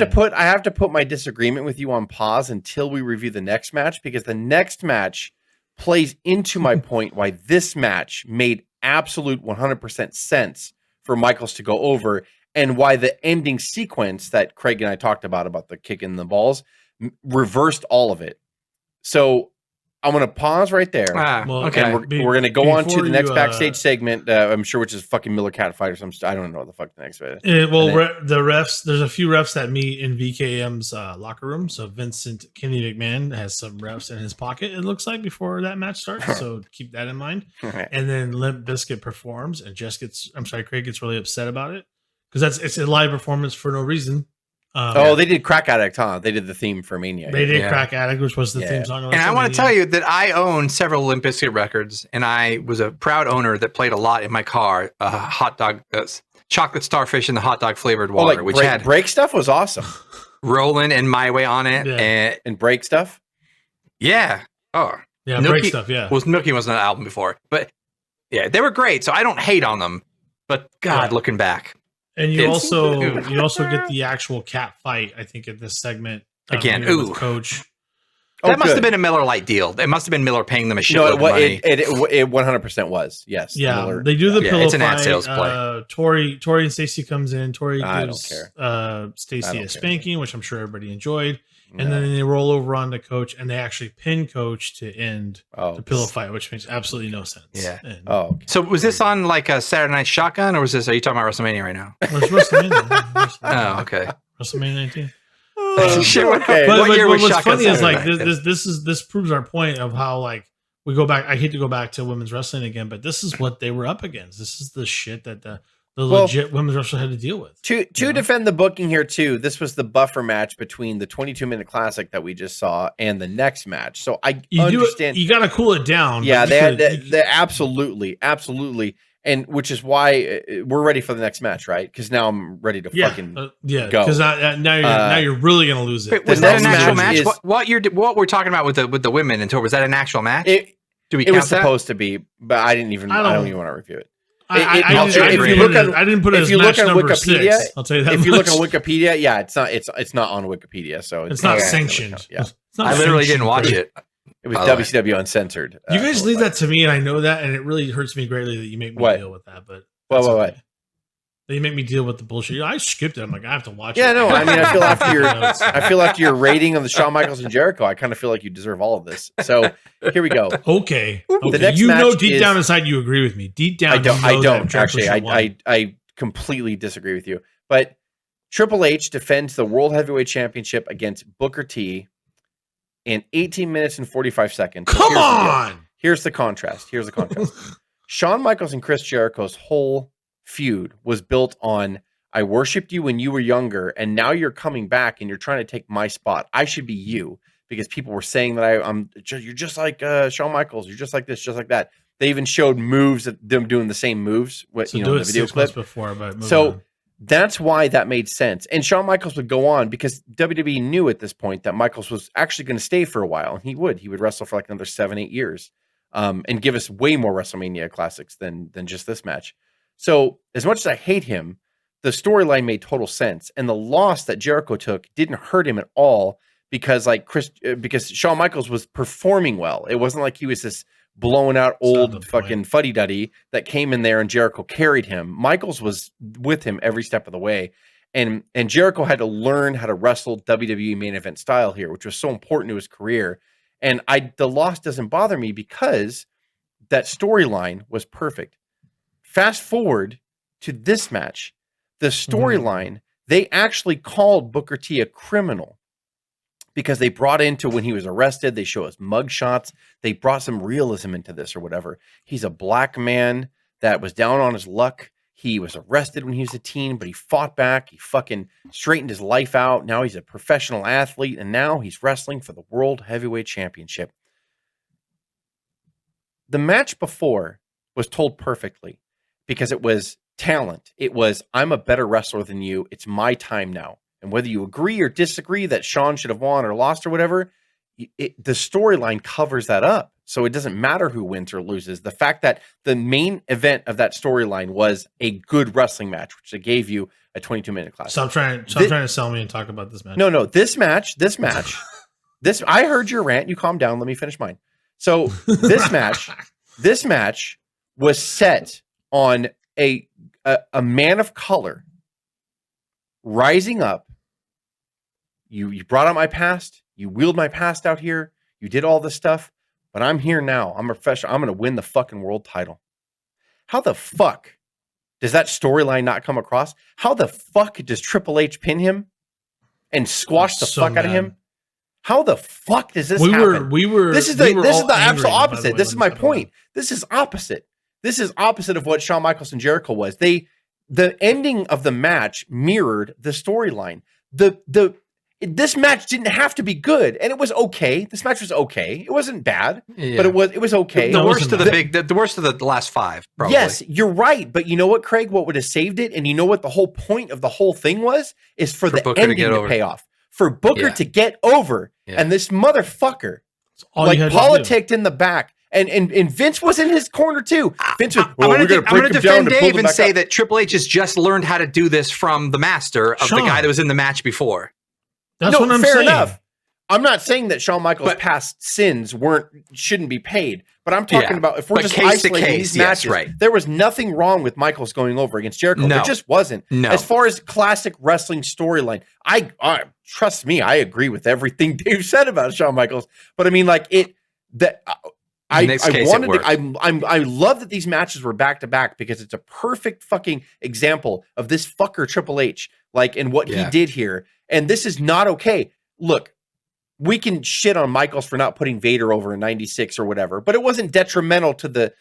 to put my disagreement with you on pause until we review the next match, because the next match plays into my point why this match made absolute 100% sense for Michaels to go over, and why the ending sequence that Craig and I talked about the kick in the balls, reversed all of it. So I'm going to pause right there. Okay. And we're going to go on to the next backstage segment, I'm sure, which is fucking Miller Cat Fight or some. I don't know what the fuck the next bit is. The refs, there's a few refs that meet in VKM's locker room. So Vincent Kenny McMahon has some refs in his pocket, it looks like, before that match starts. So keep that in mind. Right. And then Limp Bizkit performs, and Craig gets really upset about it because it's a live performance for no reason. They did Crack Addict, huh? They did the theme for Mania. They did Crack Addict, which was the theme song. And I want to tell you that I own several Limp Bizkit records, and I was a proud owner that played a lot in my car. Hot dog, chocolate starfish and the hot dog flavored water, which had Break Stuff was awesome. Rollin' and My Way on it, and Break Stuff. Yeah, Break Stuff. Yeah, Milky wasn't an album before, but yeah, they were great. So I don't hate on them, but God, looking back. And you also get the actual cat fight, I think, in this segment again. With Coach. That must have been a Miller Lite deal. It must have been Miller paying them a shitload of money. It 100% was. Yes. Yeah, Miller. they do the pillow it's an fight. ad sales play. Tori and Stacey comes in. Tori gives Stacey a spanking, which I'm sure everybody enjoyed. And then they roll over on the Coach, and they actually pin Coach to end the pillow fight, which makes absolutely no sense. Yeah. Okay. So was this on like a Saturday Night Shotgun, or was this? Are you talking about WrestleMania right now? Well, it's WrestleMania. Oh, okay. WrestleMania 19. Okay. But what's funny is like this proves our point of how like we go back. I hate to go back to women's wrestling again, but this is what they were up against. This is the shit that the legit women's wrestler had to deal with. To defend the booking here too, this was the buffer match between the 22-minute classic that we just saw and the next match. So I understand you got to cool it down. Yeah, they absolutely, and which is why we're ready for the next match, right? Because now I'm ready to fucking go. Because now you're really gonna lose it. Wait, was that an actual match? What we're talking about with the women and tour, was that an actual match? It was supposed to be, but I don't even want to review it. I didn't put it as match number Wikipedia, 6. I'll tell you that. If you look on Wikipedia, yeah, it's not on Wikipedia, so it's not sanctioned. Yeah, I literally didn't watch it. It was WCW Uncensored. You guys leave that to me, and I know that, and it really hurts me greatly that you make me deal with that. But what? That you make me deal with the bullshit. I skipped it. I'm like, I have to watch it. Yeah, no, I mean, I feel after your rating on the Shawn Michaels and Jericho, I kind of feel like you deserve all of this. So here we go. Okay. The next you know, match deep down inside, you agree with me. Deep down, I don't actually. I completely disagree with you. But Triple H defends the World Heavyweight Championship against Booker T in 18 minutes and 45 seconds. Come on! Here's the contrast. Shawn Michaels and Chris Jericho's whole feud was built on, I worshipped you when you were younger, and now you're coming back and you're trying to take my spot. I should be you, because people were saying that you're just like Shawn Michaels. You're just like this, just like that. They even showed moves of them doing the same moves. In the video clip before, but so that's why that made sense. And Shawn Michaels would go on because WWE knew at this point that Michaels was actually going to stay for a while, and he would wrestle for like another 7-8 years, and give us way more WrestleMania classics than just this match. So as much as I hate him, the storyline made total sense, and the loss that Jericho took didn't hurt him at all because Shawn Michaels was performing well. It wasn't like he was this blown out old fucking fuddy-duddy that came in there and Jericho carried him. Michaels was with him every step of the way, and Jericho had to learn how to wrestle WWE main event style here, which was so important to his career. And the loss doesn't bother me because that storyline was perfect. Fast forward to this match, the storyline, they actually called Booker T a criminal because they brought into when he was arrested, they show us mugshots. They brought some realism into this or whatever. He's a black man that was down on his luck. He was arrested when he was a teen, but he fought back. He fucking straightened his life out. Now he's a professional athlete, and now he's wrestling for the World Heavyweight Championship. The match before was told perfectly because it was talent. It was, I'm a better wrestler than you. It's my time now. And whether you agree or disagree that Shawn should have won or lost or whatever, the storyline covers that up. So it doesn't matter who wins or loses. The fact that the main event of that storyline was a good wrestling match, which they gave you a 22-minute class. Stop trying to sell me and talk about this match. No, this match, I heard your rant. You calm down. Let me finish mine. So this match was set on a man of color rising up. You brought out my past. You wheeled my past out here. You did all this stuff, but I'm here now. I'm a professional. I'm going to win the fucking world title. How the fuck does that storyline not come across? How the fuck does Triple H pin him and squash the fuck out of him? How the fuck does this happen? This is the absolute opposite. This is my point. This is opposite. This is opposite of what Shawn Michaels and Jericho was. The ending of the match mirrored the storyline. This match didn't have to be good, and it was okay. This match was okay. It wasn't bad, but it was okay. The worst of the worst of the last 5. Probably. Yes, you're right. But you know what, Craig? What would have saved it, and you know what the whole point of the whole thing was, is for the ending to pay off, for Booker to get over, and this motherfucker like politicked in the back. And Vince was in his corner too. Vince was, I'm going to defend Dave and say that Triple H has just learned how to do this from the master of the guy that was in the match before. That's what I'm saying. Fair enough. I'm not saying that Shawn Michaels' past sins shouldn't be paid, but I'm talking about if we're just isolating these matches. Yes, right. There was nothing wrong with Michaels going over against Jericho. No. There just wasn't. No. As far as classic wrestling storyline, I trust me, I agree with everything Dave said about Shawn Michaels. But I mean, like I love that these matches were back to back because it's a perfect fucking example of this fucker Triple H, and what he did here. And this is not okay. Look, we can shit on Michaels for not putting Vader over in 96 or whatever, but it wasn't detrimental to the,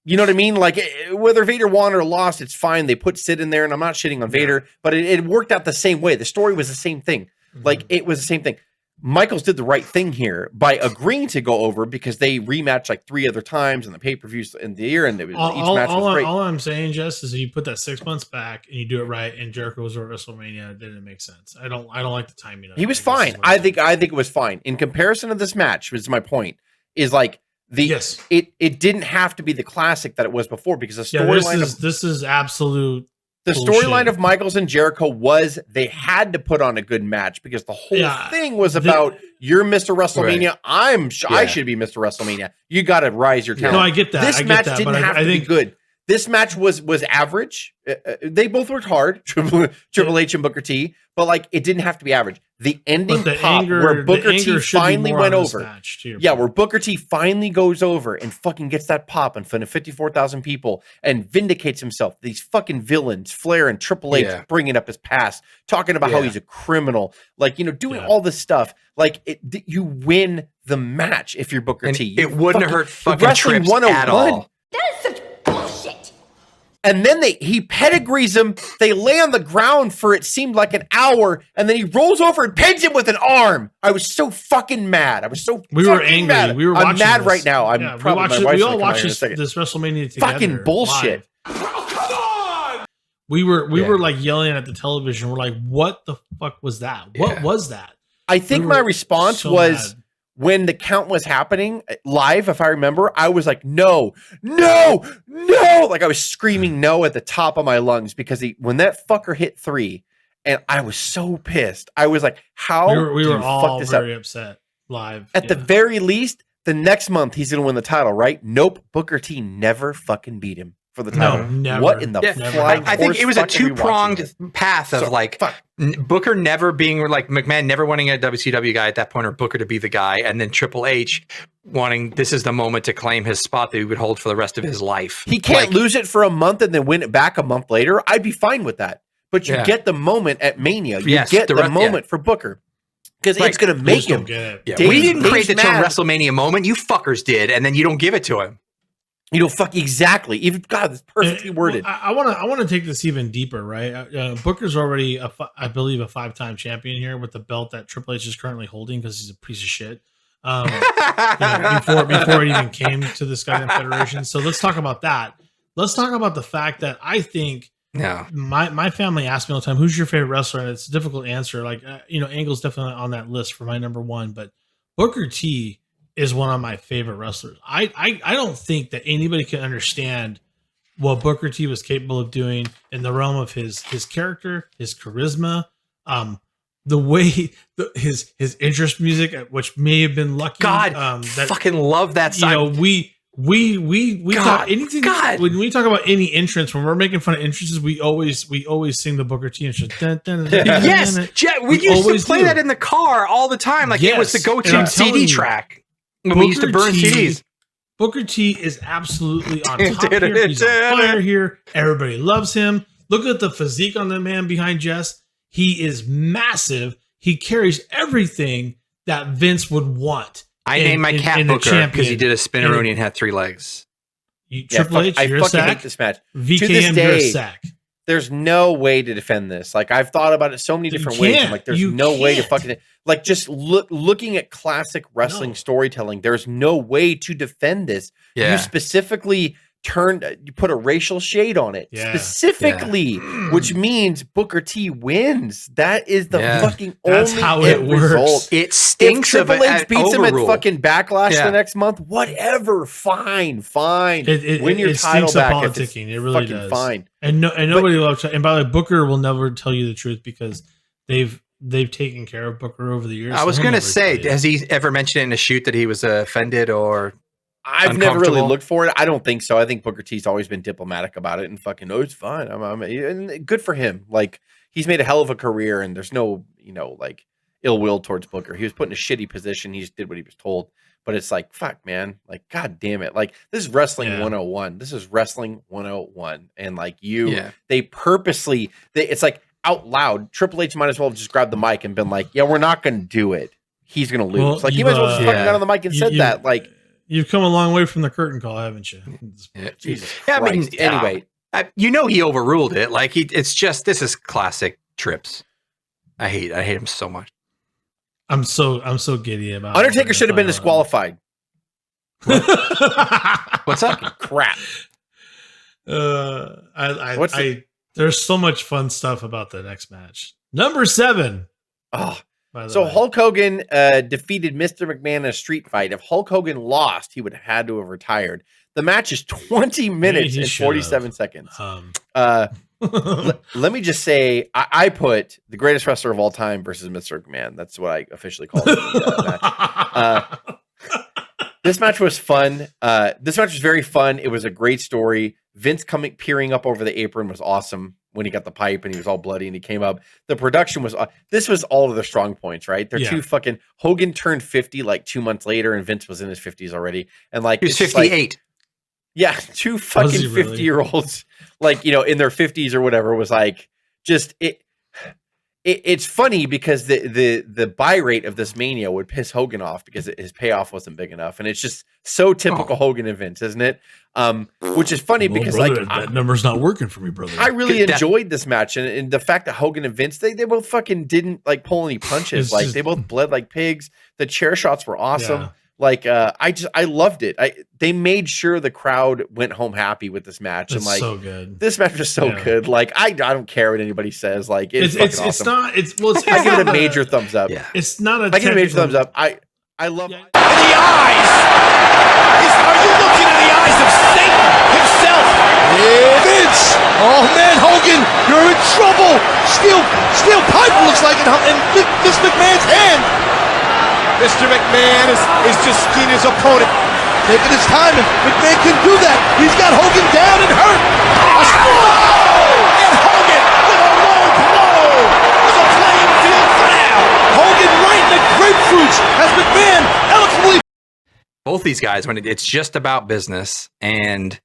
you know what I mean? Like whether Vader won or lost, it's fine. They put Sid in there, and I'm not shitting on Vader, but it worked out the same way. The story was the same thing. Like it was the same thing. Michaels did the right thing here by agreeing to go over because they rematched like 3 other times in the pay-per-views in the year, and it was, each match was great. All I'm saying, Jess, is if you put that 6 months back and you do it right, and Jericho was at WrestleMania, it didn't make sense. I don't like the timing of it. He was fine. I think it was fine. In comparison to this match, which is my point, is like it didn't have to be the classic that it was before because the storyline this is absolute. The storyline of Michaels and Jericho was they had to put on a good match because the whole thing was about you're Mr. WrestleMania. Right. I should be Mr. WrestleMania. You got to rise your talent. No, I get that. This match didn't have to be good. This match was average. They both worked hard, Triple H and Booker T, but like it didn't have to be average. The ending pop where Booker T finally went over. Where Booker T finally goes over and fucking gets that pop in front of 54,000 people and vindicates himself. These fucking villains, Flair and Triple H, bringing up his past, talking about how he's a criminal, like, you know, doing all this stuff. Like you win the match if you're Booker T. It wouldn't hurt fucking Trips at all. That is such bullshit. And then he pedigrees him. They lay on the ground for it seemed like an hour, and then he rolls over and pins him with an arm. I was so fucking mad. We were angry. Mad. We were watching I'm mad this. right now. I'm probably we all watched this WrestleMania together. Fucking bullshit. Oh, come on! We were like yelling at the television. We're like, what the fuck was that? What was that? I think my response was when the count was happening live, if I remember, I was like, no. Like I was screaming no at the top of my lungs because when that fucker hit 3, and I was so pissed. I was like, how we were all very up? Upset live. At the very least, the next month he's going to win the title, right? Nope. Booker T never fucking beat him for the title. No, never. What in the flying I think it was a 2-pronged path of Booker never being like McMahon never wanting a WCW guy at that point, or Booker to be the guy, and then Triple H wanting this is the moment to claim his spot that he would hold for the rest of his life. He can't lose it for a month and then win it back a month later. I'd be fine with that. But you get the moment at Mania. You get the moment for Booker. Because it's going to make him. We didn't create the term WrestleMania moment. You fuckers did, and then you don't give it to him. You know, fuck exactly. Even God, that's perfectly worded. I want to take this even deeper, right? Booker's already, I believe, a 5-time champion here with the belt that Triple H is currently holding because he's a piece of shit. Before he even came to this goddamn federation. So let's talk about that. Let's talk about the fact that I think my family asks me all the time, "Who's your favorite wrestler?" And it's a difficult answer. Like Angle's definitely on that list for my number 1, but Booker T is one of my favorite wrestlers. I don't think that anybody can understand what Booker T was capable of doing in the realm of his character, his charisma, the way his interest music, which may have been lucky. God, fucking love that side. You know, we talk anything. When we talk about any entrance, when we're making fun of entrances, we always sing the Booker T entrance. Yes, we used to play that in the car all the time. Like it was the go-to CD track. When we used to burn CDs. Booker T is absolutely on top here. He's on fire here. Everybody loves him. Look at the physique on the man behind Jess. He is massive. He carries everything that Vince would want. I named my cat Booker because he did a spinneroonie and had 3 legs. Triple H, you're a sack. Hate this match. VKM, you're a sack. There's no way to defend this. Like I've thought about it so many different ways. I'm like, there's no way to fucking like just looking at classic wrestling storytelling. There's no way to defend this. Yeah. You specifically you put a racial shade on it specifically, which means Booker T wins. That is the fucking That's only how it result. It stinks. If Triple H beats him at fucking Backlash the next month, whatever, fine. Win your title back. Politicking. It really does. Fine. And nobody loves. And by the way, Booker will never tell you the truth because they've taken care of Booker over the years. I was going to say, has he ever mentioned it in a shoot that he was offended or? I've never really looked for it. I don't think so. I think Booker T's always been diplomatic about it and fucking, it's fine. And good for him. Like he's made a hell of a career and there's no, like ill will towards Booker. He was put in a shitty position. He just did what he was told. But it's like, fuck, man. Like, God damn it. Like this is wrestling 101. This is wrestling 101. And like they purposely, it's like out loud. Triple H might as well have just grabbed the mic and been like, yeah, we're not going to do it. he's going to lose. Like, he might as well just fucking got on the mic and said that. Like, you've come a long way from the curtain call, haven't you? Jesus Christ. I mean, anyway, he overruled it. Like, it's just, this is classic Trips. I hate him so much. I'm so giddy about Undertaker should have been disqualified. What's up? Crap. There's so much fun stuff about the next match. Number 7. Oh, so Hulk Hogan defeated Mr. McMahon in a street fight. If Hulk Hogan lost, he would have had to have retired. The match is 20 minutes and 47 seconds. Let me just say, I put the greatest wrestler of all time versus Mr. McMahon. That's what I officially call it. Match. This match was fun. This match was very fun. It was a great story. Vince peering up over the apron was awesome when he got the pipe and he was all bloody and he came up. The production was, this was all of the strong points, right? They're two fucking, Hogan turned 50 like 2 months later and Vince was in his 50s already. And like, he was 58. Yeah, two fucking 50-year-olds, like, in their 50s or whatever, was like, just it's funny because the buy rate of this Mania would piss Hogan off because his payoff wasn't big enough, and it's just so typical Hogan and Vince, isn't it? Which is funny because brother, that number's not working for me, brother. I really enjoyed this match, and the fact that Hogan and Vince they both fucking didn't like pull any punches, like they both bled like pigs. The chair shots were awesome. Yeah. Like I loved it. They made sure the crowd went home happy with this match. It's and like so good. This match was so good. Like I don't care what anybody says. Like it's awesome. It's not. I give it a major thumbs up. Yeah. It's not a. I give it a major thumbs up. I love in the eyes. Are you looking in the eyes of Satan himself? Yeah, Vince. Oh man, Hogan, you're in trouble. Steel pipe looks like it in Miss McMahon's hand. Mr. McMahon is just skiing his opponent. Taking his time, and McMahon can do that. He's got Hogan down and hurt. And Hogan with a low blow. There's a playing field foul. Hogan right in the grapefruits as McMahon eloquently. Both these guys, when it's just about business and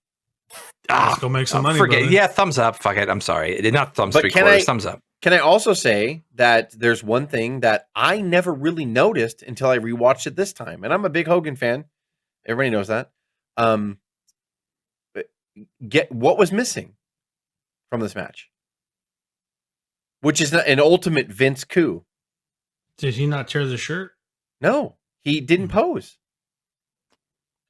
let's go make some money. Brother. Yeah, thumbs up. Fuck it. I'm sorry. It did not thumbs 3/4. Thumbs up. Can I also say that there's one thing that I never really noticed until I rewatched it this time, and I'm a big Hogan fan. Everybody knows that. Get what was missing from this match, which is an ultimate Vince coup. Did he not tear the shirt? No, he didn't pose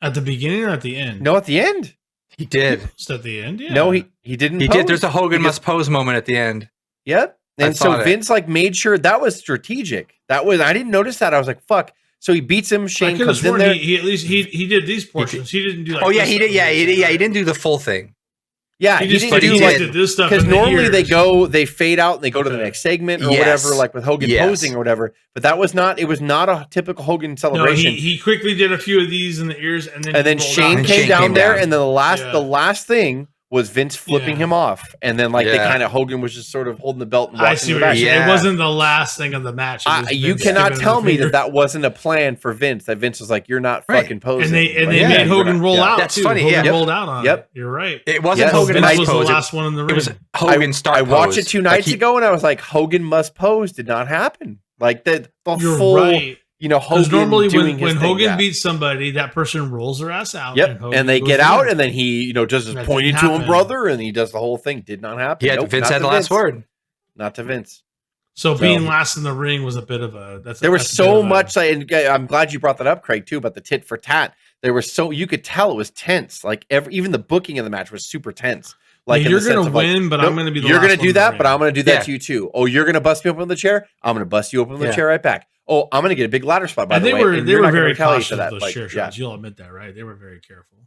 at the beginning or at the end. No, at the end he did. Just at the end, yeah. No, he didn't. He did. There's a Hogan must pose moment at the end. Yep. And so Vince like made sure that was strategic. I didn't notice that. I was like, fuck. So he beats him. Shane comes in there. He at least he did these portions. He didn't do like he did. Yeah, he did. Yeah, he didn't do the full thing. Yeah, he didn't do like this stuff. Because normally they fade out and they go to the next segment or whatever, like with Hogan posing or whatever. But that was not. It was not a typical Hogan celebration. No, he quickly did a few of these in the ears, and then Shane came down there, and then the last thing was Vince flipping him off, and then they kind of Hogan was just sort of holding the belt and walking back. It wasn't the last thing of the match. You cannot tell me that wasn't a plan for Vince. That Vince was like, "You're not fucking posing," and they made Hogan roll out. That's too. funny. Hogan rolled out on it. You're right. It wasn't Hogan was the last one in the ring. It was Hogan start. I watched it 2 nights ago, and I was like, "Hogan must pose." Did not happen. Like the full. Right. Hogan normally doing when Hogan beats somebody, that person rolls their ass out. Yep, and they get out, and then he, just is pointing to him, brother, and he does the whole thing. Did not happen. Yeah, Vince had the last word. Not to Vince. So being last in the ring was a bit of a. There was so much, and I'm glad you brought that up, Craig, too, about the tit for tat. There was you could tell it was tense. Like even the booking of the match was super tense. Like you're going to win, but I'm going to be. You're going to do that, but I'm going to do that to you too. Oh, you're going to bust me open with the chair. I'm going to bust you open with the chair right back. Oh, I'm going to get a big ladder spot. By the way, they were very cautious of those chair shots. You'll admit that, right? They were very careful.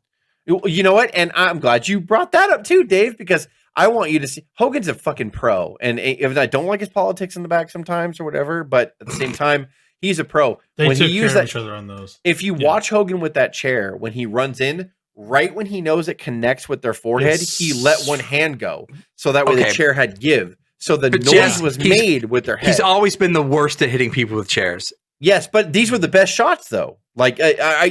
You know what? And I'm glad you brought that up too, Dave, because I want you to see Hogan's a fucking pro, and if I don't like his politics in the back sometimes or whatever, but at the same time, he's a pro. They took care of each other on those. If you watch Hogan with that chair when he runs in. Right when he knows it connects with their forehead, he let one hand go, so that way the chair had give. So the noise was made with their head. He's always been the worst at hitting people with chairs. Yes, but these were the best shots, though. Like,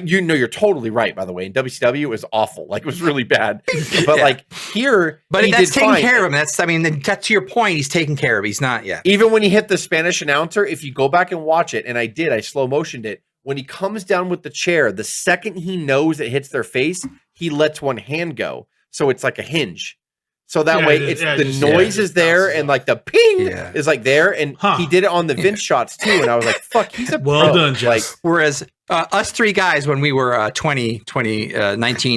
you're totally right, by the way. In WCW, it was awful. Like, it was really bad. But, like, here, but he that's did taking fine. care of him. That's to your point, he's taking care of. He's not yet. Even when he hit the Spanish announcer, if you go back and watch it, and I slow motioned it, when he comes down with the chair, the second he knows it hits their face, he lets one hand go. So it's like a hinge. So that way, the noise is there, and like the ping is like there, and he did it on the Vince shots too. And I was like, "Fuck, he's a well pro." done, Jess. Like, whereas us three guys, when we were 19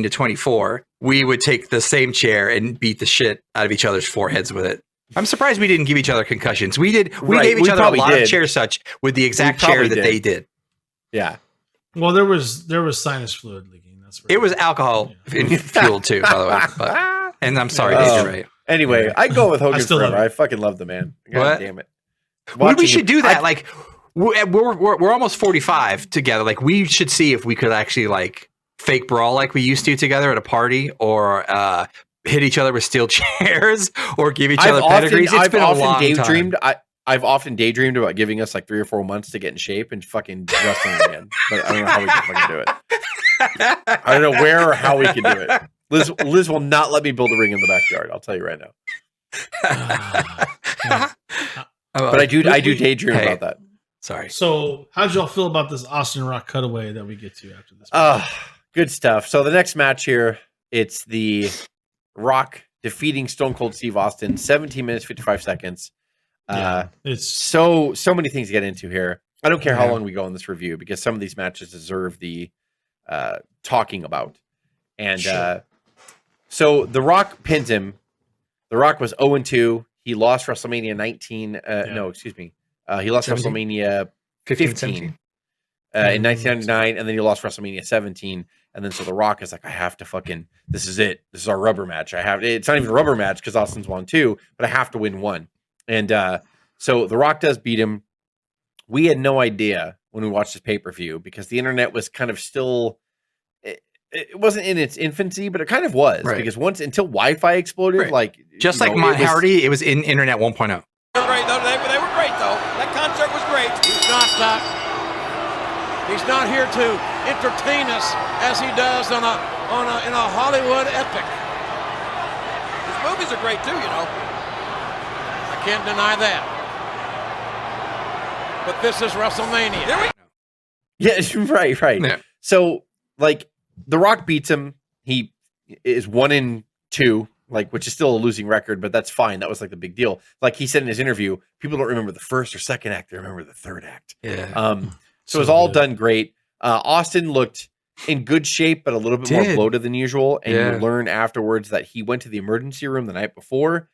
to 24, we would take the same chair and beat the shit out of each other's foreheads with it. I'm surprised we didn't give each other concussions. We did. We gave each other a lot of chair such with the exact chair that they did. Yeah. Well, there was sinus fluid leaking. That's right. It was alcohol fueled too, by the way. But, and I'm sorry, Dave, you're right. Anyway, I go with Hogan forever. I fucking love the man. God damn it. We should do that. Like, we're almost 45 together. Like, we should see if we could actually like fake brawl like we used to together at a party, or hit each other with steel chairs, or give each other pedigrees. It's been a long time. I've often daydreamed about giving us like 3 or 4 months to get in shape and fucking wrestling again. But I don't know how we can fucking do it. I don't know where or how we can do it. Liz will not let me build a ring in the backyard. I'll tell you right now. But I do daydream about that. Sorry. So how'd y'all feel about this Austin Rock cutaway that we get to after this? Good stuff. So the next match here, it's the Rock defeating Stone Cold Steve Austin, 17 minutes, 55 seconds. It's so many things to get into here. I don't care how long we go on this review, because some of these matches deserve the talking about. And so The Rock pinned him. The Rock was 0-2. He lost WrestleMania 19. No, excuse me. He lost 17? WrestleMania 15 in 1999, and then he lost WrestleMania 17. And then so The Rock is like, I have to fucking, this is it. This is our rubber match. It's not even a rubber match because Austin's won 2, but I have to win 1. And so The Rock does beat him. We had no idea when we watched this pay-per-view, because the internet was kind of still, it wasn't in its infancy, but it kind of was, because until Wi-Fi exploded, like just like Matt Hardy, it was in Internet 1.0. They were great though. That concert was great. He's not here to entertain us as he does in a Hollywood epic. His movies are great too, you know. I can't deny that. But this is WrestleMania. Here we go. Yeah, right. Yeah. So, like, The Rock beats him. He is 1-2, like, which is still a losing record, but that's fine. That was like the big deal. Like he said in his interview, people don't remember the first or second act; they remember the third act. Yeah. So it was all done great. Austin looked in good shape, but a little bit more bloated than usual. And you learn afterwards that he went to the emergency room the night before.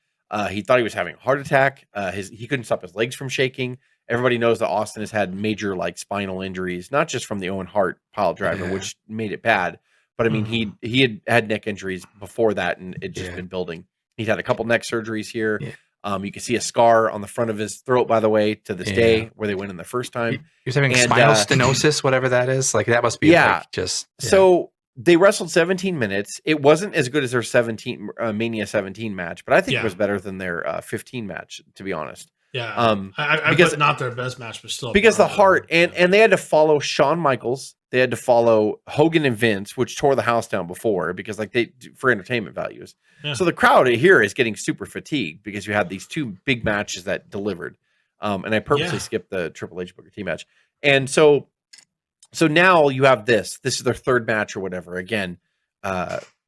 He thought he was having a heart attack. He couldn't stop his legs from shaking. Everybody knows that Austin has had major like spinal injuries, not just from the Owen Hart pile driver, which made it bad. But I mean, he had neck injuries before that, and it just been building. He's had a couple neck surgeries here. Yeah. You can see a scar on the front of his throat, by the way, to this day, where they went in the first time. He was having spinal stenosis, whatever that is. Like that must be like just. Yeah. So they wrestled 17 minutes. It wasn't as good as their Mania 17 match, but I think it was better than their 15 match, to be honest. Yeah, because not their best match, but still because the heart and they had to follow Shawn Michaels, they had to follow Hogan and Vince, which tore the house down before because like they for entertainment values. Yeah. So the crowd here is getting super fatigued because you had these 2 big matches that delivered. And I purposely skipped the Triple H Booker T match, and so now you have this. This is their 3rd match or whatever. Again,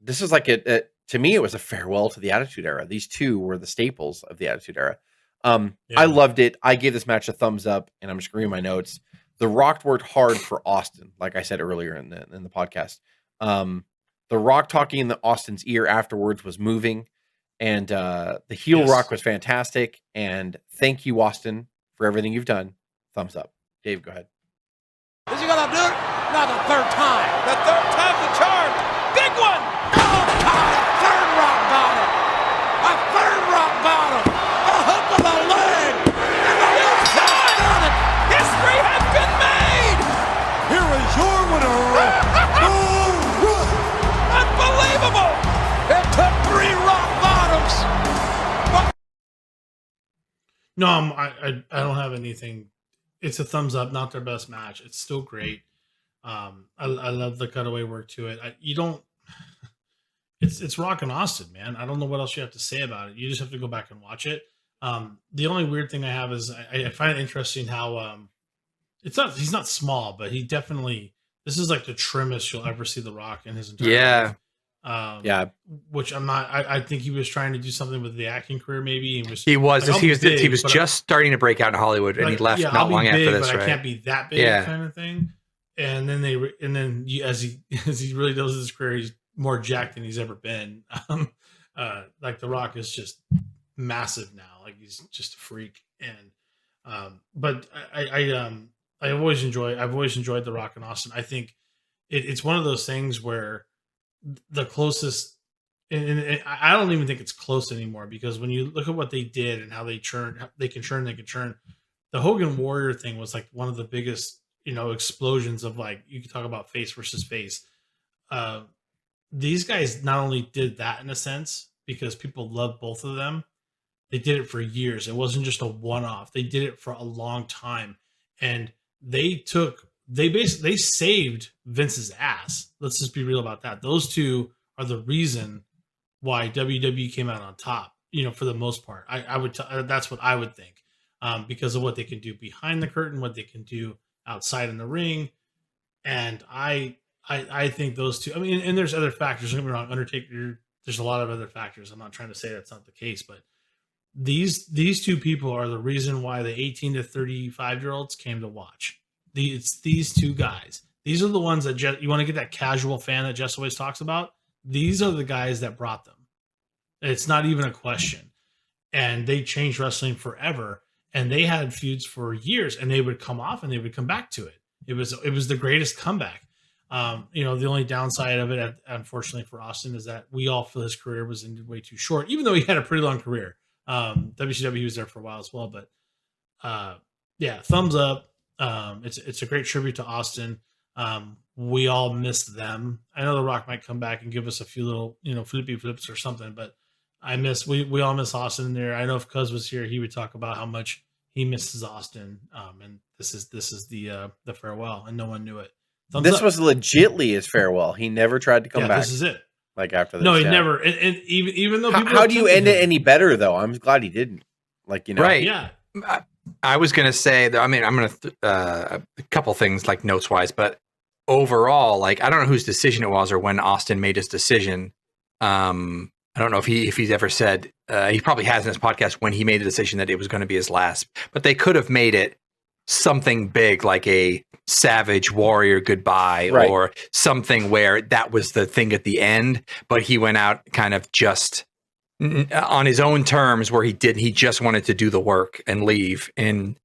this is like to me it was a farewell to the Attitude Era. These 2 were the staples of the Attitude Era. I loved it. I gave this match a thumbs up, and I'm just reading my notes. The Rock worked hard for Austin, like I said earlier in the podcast. The Rock talking in Austin's ear afterwards was moving, and the heel Rock was fantastic. And thank you, Austin, for everything you've done. Thumbs up. Dave, go ahead. Is he gonna do it? Not the 3rd time. The 3rd time's the charm. Big one. Oh God! A 3rd rock bottom. A 3rd rock bottom. Of a leg, and the whole time on it. History has been made. Here is your winner, Unbelievable! It took 3 rock bottoms. No, I don't have anything. It's a thumbs up. Not their best match. It's still great. I love the cutaway work to it. It's Rock and Austin, man. I don't know what else you have to say about it. You just have to go back and watch it. The only weird thing I have is I find it interesting how he's not small, but he definitely, this is like the trimmest you'll ever see The Rock in his entire life. Which I'm not. I think he was trying to do something with the acting career. Maybe he was just starting to break out in Hollywood, and he left not long after this. But I can't be that big, kind of thing. And then as he really does his career, he's more jacked than he's ever been. Like The Rock is just massive now. Like he's just a freak. And but I've always enjoyed The Rock and Austin. I think it's one of those things where the closest, and I don't even think it's close anymore, because when you look at what they did and how they can churn. The Hogan Warrior thing was like one of the biggest, explosions of, like, you could talk about face versus face. These guys not only did that in a sense because people love both of them, they did it for years. It wasn't just a one-off. They did it for a long time, and they saved Vince's ass. Let's just be real about that. Those two are the reason why WWE came out on top, for the most part. That's what I would think, because of what they can do behind the curtain, what they can do outside in the ring. And I think those two, and there's other factors. Don't get me wrong, Undertaker, there's a lot of other factors. I'm not trying to say that's not the case, but these two people are the reason why the 18 to 35-year-olds came to watch. It's these two guys. These are the ones that you want to get that casual fan that Jess always talks about. These are the guys that brought them. It's not even a question. And they changed wrestling forever. And they had feuds for years, and they would come off and they would come back to it. It was the greatest comeback. The only downside of it, unfortunately for Austin, is that we all feel his career was ended way too short, even though he had a pretty long career. WCW was there for a while as well, but thumbs up. It's a great tribute to Austin. We all missed them. I know The Rock might come back and give us a few little, flippy flips or something, but we all miss Austin in there. I know if Cuz was here, he would talk about how much he misses Austin. And this is the farewell, and no one knew it. This was legitly his farewell. He never tried to come back. This is it. Like after this. No, he never. And even though people how do you end it any better though? I'm glad he didn't. Right. Yeah. I was going to say that, I'm going to, a couple things like notes wise, but overall, like, I don't know whose decision it was or when Austin made his decision. I don't know if he's ever said, he probably has in his podcast when he made the decision that it was going to be his last, but they could have made it something big, like a Savage Warrior goodbye, right, or something where that was the thing at the end, but he went out kind of just on his own terms, where he just wanted to do the work and leave. And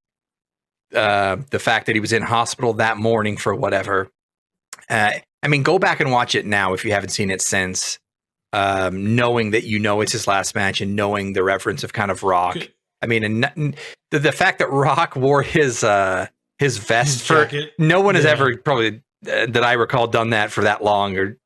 the fact that he was in hospital that morning for whatever, go back and watch it now if you haven't seen it since, knowing that it's his last match and knowing the reference of kind of Rock. And the fact that Rock wore his vest for no one has ever probably that I recall done that for that long,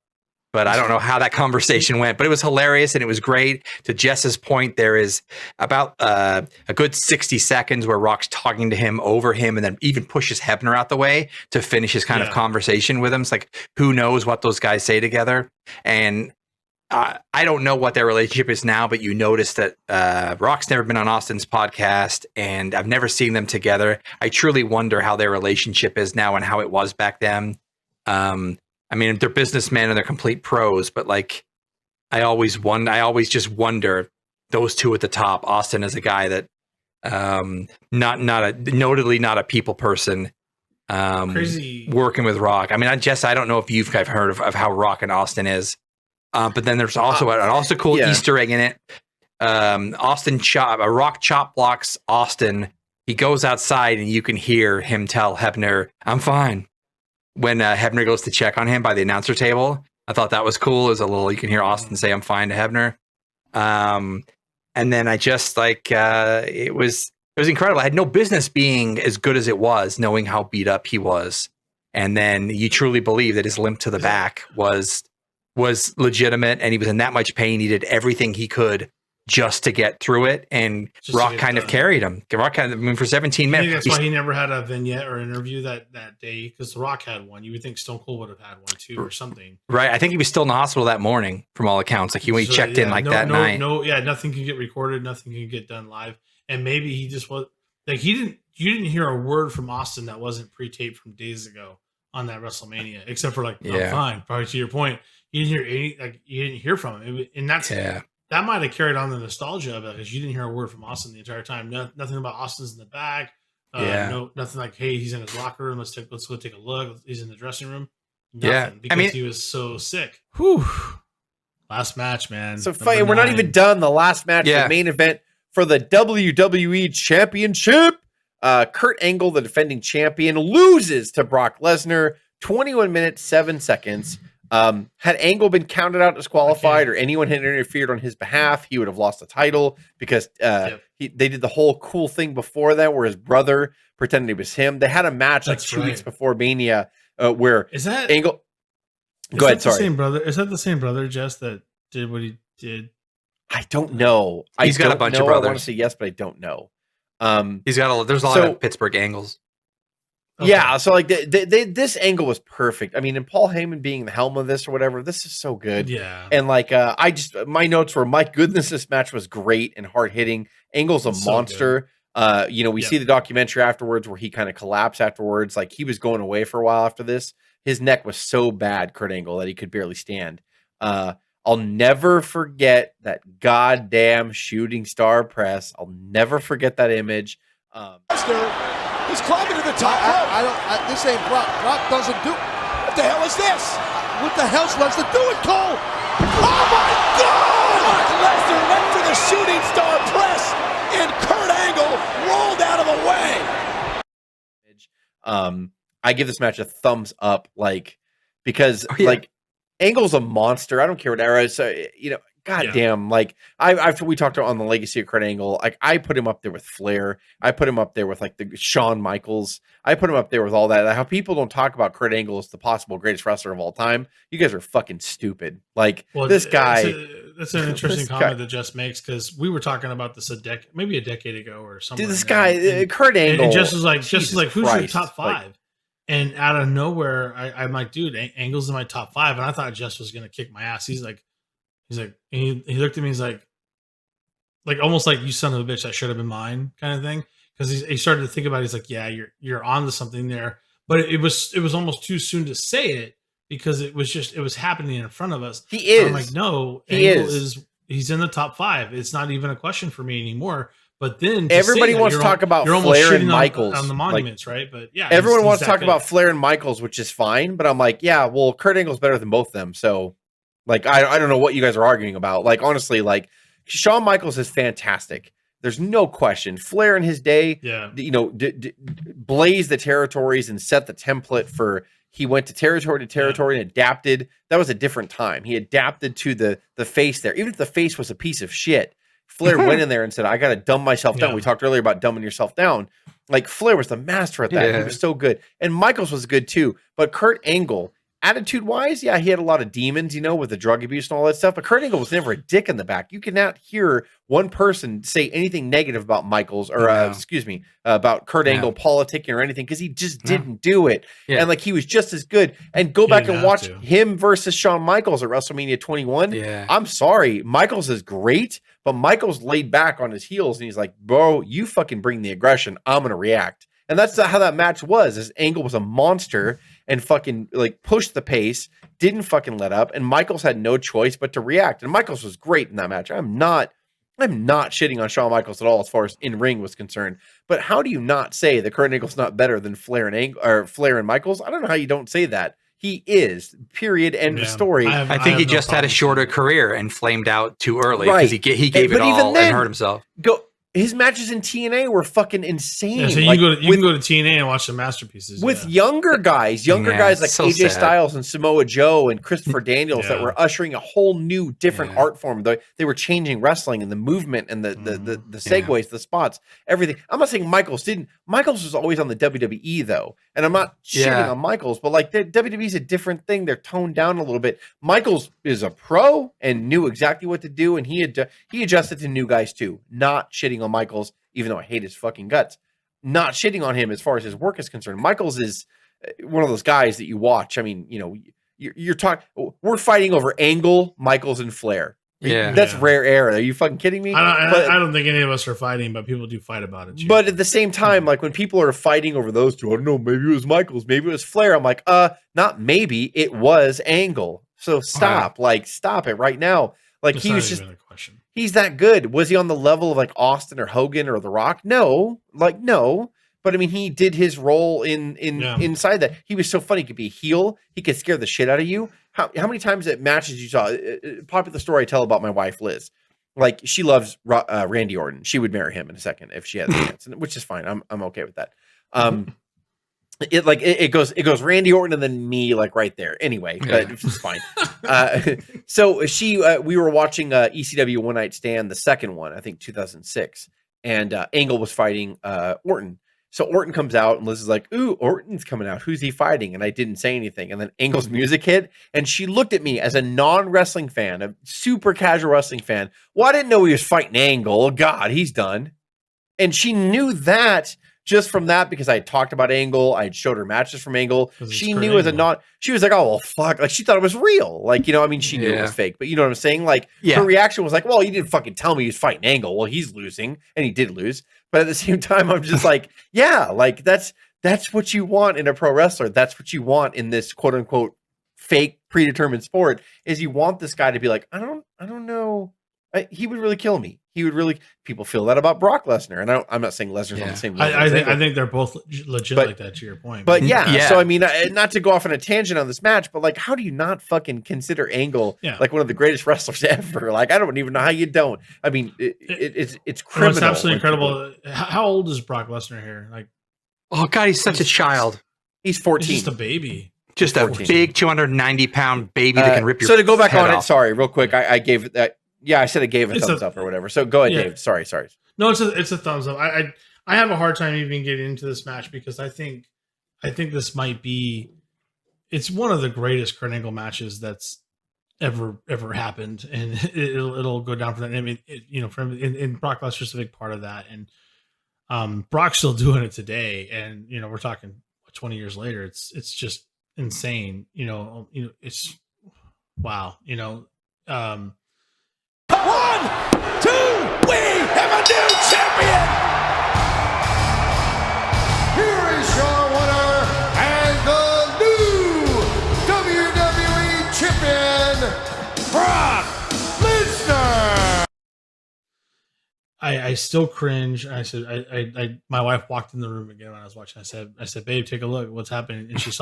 but I don't know how that conversation went, but it was hilarious and it was great. To Jess's point, there is about a good 60 seconds where Rock's talking to him over him, and then even pushes Hebner out the way to finish his kind of conversation with him. It's like, who knows what those guys say together? And I don't know what their relationship is now, but you notice that Rock's never been on Austin's podcast, and I've never seen them together. I truly wonder how their relationship is now and how it was back then. They're businessmen and they're complete pros, but like, I always just wonder, those two at the top, Austin is a guy that notedly not a people person. Crazy working with Rock. Jess, I don't know if you've heard of how Rock and Austin is. But then there's also an cool Easter egg in it. Rock chop blocks Austin. He goes outside and you can hear him tell Hebner, "I'm fine." When Hebner goes to check on him by the announcer table. I thought that was cool. You can hear Austin say, "I'm fine" to Hebner. And then I just it was incredible. I had no business being as good as it was, knowing how beat up he was. And then you truly believe that his limp to the back was legitimate, and he was in that much pain. He did everything he could just to get through it, and Rock kind of carried him. Rock kind of, I mean, for 17 minutes. That's why he never had a vignette or interview that day, because The Rock had one. You would think Stone Cold would have had one too, or something. Right. I think he was still in the hospital that morning, from all accounts. Like he checked in that night. Nothing can get recorded. Nothing can get done live. And maybe he just was like, you didn't hear a word from Austin that wasn't pre-taped from days ago on that WrestleMania, except for fine. Probably to your point, you didn't hear from him, and that's that might have carried on the nostalgia of it, because you didn't hear a word from Austin the entire time. Nothing about Austin's in the back. Nothing like, hey, he's in his locker room. Let's go take a look. He's in the dressing room. Nothing, because he was so sick. Whew. Last match, man. So we're not even done. The last match, the main event for the WWE Championship. Kurt Angle, the defending champion, loses to Brock Lesnar. 21 minutes, 7 seconds. Had Angle been counted out, disqualified, or anyone had interfered on his behalf, he would have lost the title, because they did the whole cool thing before that where his brother pretended it was him. They had a match 2 weeks before Mania where is that Angle. Go ahead. Sorry, same brother. Is that the same brother, Jess, that did what he did? I don't know. He's got a bunch of brothers. I want to say yes, but I don't know. He's got there's a lot of Pittsburgh angles. Okay. Yeah, so like this angle was perfect. I mean, and Paul Heyman being the helm of this or whatever, this is so good. Yeah, and like my notes were, my goodness, this match was great and hard hitting. Angle's a monster. We see the documentary afterwards where he kind of collapsed afterwards. Like he was going away for a while after this. His neck was so bad, Kurt Angle, that he could barely stand. I'll never forget that goddamn shooting star press. I'll never forget that image. He's climbing to the top rope. This ain't Brock. Brock doesn't do. What the hell is this? What the hell's Lesnar doing, Cole? Oh my God! Brock Lesnar went for the shooting star press, and Kurt Angle rolled out of the way. I give this match a thumbs up, because Angle's a monster. I don't care what era. So goddamn, we talked on the legacy of Kurt Angle. Like I put him up there with Flair. I put him up there with the Shawn Michaels. I put him up there with all that. How people don't talk about Kurt Angle as the possible greatest wrestler of all time. You guys are fucking stupid. This guy. That's an interesting comment that Jess makes, because we were talking about this maybe a decade ago or something. Dude, this guy, Kurt Angle. And Jess was like, who's your top five? And out of nowhere, I'm like, dude, Angle's in my top five. And I thought Jess was going to kick my ass. He's like, he looked at me. He's like almost like, you son of a bitch, that should have been mine, kind of thing. Because he started to think about it. He's like, yeah, you're onto something there. But it was almost too soon to say it, because it was happening in front of us. He is. I'm like, no, Angle he's in the top five. It's not even a question for me anymore. But then everybody wants to talk about Flair and Michaels on the monuments, right? But yeah, everyone wants to talk about Flair and Michaels, which is fine. But I'm like, yeah, well, Kurt Angle's better than both of them. So, I don't know what you guys are arguing about. Honestly, Shawn Michaels is fantastic. There's no question. Flair in his day, blazed the territories and set the template for. He went to territory and adapted. That was a different time. He adapted to the face there, even if the face was a piece of shit. Flair went in there and said, I got to dumb myself down. We talked earlier about dumbing yourself down. Flair was the master at that. Yeah. He was so good. And Michaels was good too. But Kurt Angle, attitude-wise, he had a lot of demons, with the drug abuse and all that stuff. But Kurt Angle was never a dick in the back. You cannot hear one person say anything negative about Michaels or, about Kurt Angle politicking or anything, because he just didn't do it. Yeah. And he was just as good. And go back and watch him versus Shawn Michaels at WrestleMania 21. Yeah. I'm sorry. Michaels is great, but Michaels laid back on his heels and he's like, bro, you fucking bring the aggression. I'm going to react. And that's how that match was. Is Angle was a monster and fucking pushed the pace, didn't fucking let up, and Michaels had no choice but to react. And Michaels was great in that match. I'm not shitting on Shawn Michaels at all as far as in ring was concerned. But how do you not say that Kurt Angle's not better than Flair and Michaels? I don't know how you don't say that. He is. Period. End of story. I think he just had a shorter career and flamed out too early because he gave it all and hurt himself. his matches in TNA were fucking insane. Yeah, so you can go to TNA and watch the masterpieces with younger guys like so AJ sad. Styles and Samoa Joe and Christopher Daniels that were ushering a whole new, different art form. They were changing wrestling and the movement and the segues, the spots, everything. I'm not saying Michaels didn't. Michaels was always on the WWE though, and I'm not shitting on Michaels, but like the WWE's a different thing. They're toned down a little bit. Michaels is a pro and knew exactly what to do, and he adjusted to new guys too. Not shitting on Michaels, even though I hate his fucking guts. Not shitting on him as far as his work is concerned. Michaels is one of those guys that you watch. I mean, you're talking. We're fighting over Angle, Michaels, and Flair. That's rare air. Are you fucking kidding me? I don't think any of us are fighting, but people do fight about it. But at the same time, like when people are fighting over those two, I don't know, maybe it was Michaels, maybe it was Flair. I'm like, not maybe, it was Angle. So stop, stop it right now. Like he was just. He's that good. Was he on the level of like Austin or Hogan or The Rock? No. But I mean, he did his role inside that. He was so funny. He could be a heel. He could scare the shit out of you. How many times at matches you saw? Popular story I tell about my wife Liz. Like she loves Randy Orton. She would marry him in a second if she had the chance, which is fine. I'm okay with that. It goes Randy Orton and then me like right there. Anyway, but it's fine. So we were watching ECW One Night Stand, the second one, I think 2006, and Angle was fighting Orton. So Orton comes out and Liz is like, "Ooh, Orton's coming out. Who's he fighting?" And I didn't say anything. And then Angle's music hit, and she looked at me as a non-wrestling fan, a super casual wrestling fan. Well, I didn't know he was fighting Angle. God, he's done. And she knew that. Just from that, because I had talked about Angle, I had showed her matches from Angle. She knew as a not, she was like, "Oh well, fuck!" Like she thought it was real. Like I mean, she knew it was fake, but you know what I'm saying? Like her reaction was like, "Well, you didn't fucking tell me he was fighting Angle. Well, he's losing, and he did lose." But at the same time, I'm just like, "Yeah, like that's what you want in a pro wrestler. That's what you want in this quote unquote fake predetermined sport. Is you want this guy to be like, I don't know." He would really kill me. He would really. People feel that about Brock Lesnar, and I'm not saying Lesnar's on the same level. I think they're both legit like that. To your point, but so I mean, not to go off on a tangent on this match, but like, how do you not fucking consider Angle like one of the greatest wrestlers ever? Like, I don't even know how you don't. I mean, it's criminal. It's absolutely incredible. How old is Brock Lesnar here? Like, oh god, he's such a child. He's 14. He's just a baby. Just a big 290-pound baby that can rip your. So to go back on off. it, sorry, real quick, I gave it that. Yeah, I said I gave a thumbs up or whatever. So go ahead, Dave. Sorry. No, it's a thumbs up. I have a hard time even getting into this match because I think this might be. It's one of the greatest Kurt Angle matches that's ever happened, and it'll go down for that. I mean, and Brock Lesnar's a big part of that, and Brock's still doing it today, and we're talking 20 years later. It's just insane. It's wow. 1, 2, we have a new champion! Here is your winner and the new WWE champion, Brock Lesnar! I still cringe. I said, my wife walked in the room again when I was watching. I said, "Babe, take a look. What's happening?" And she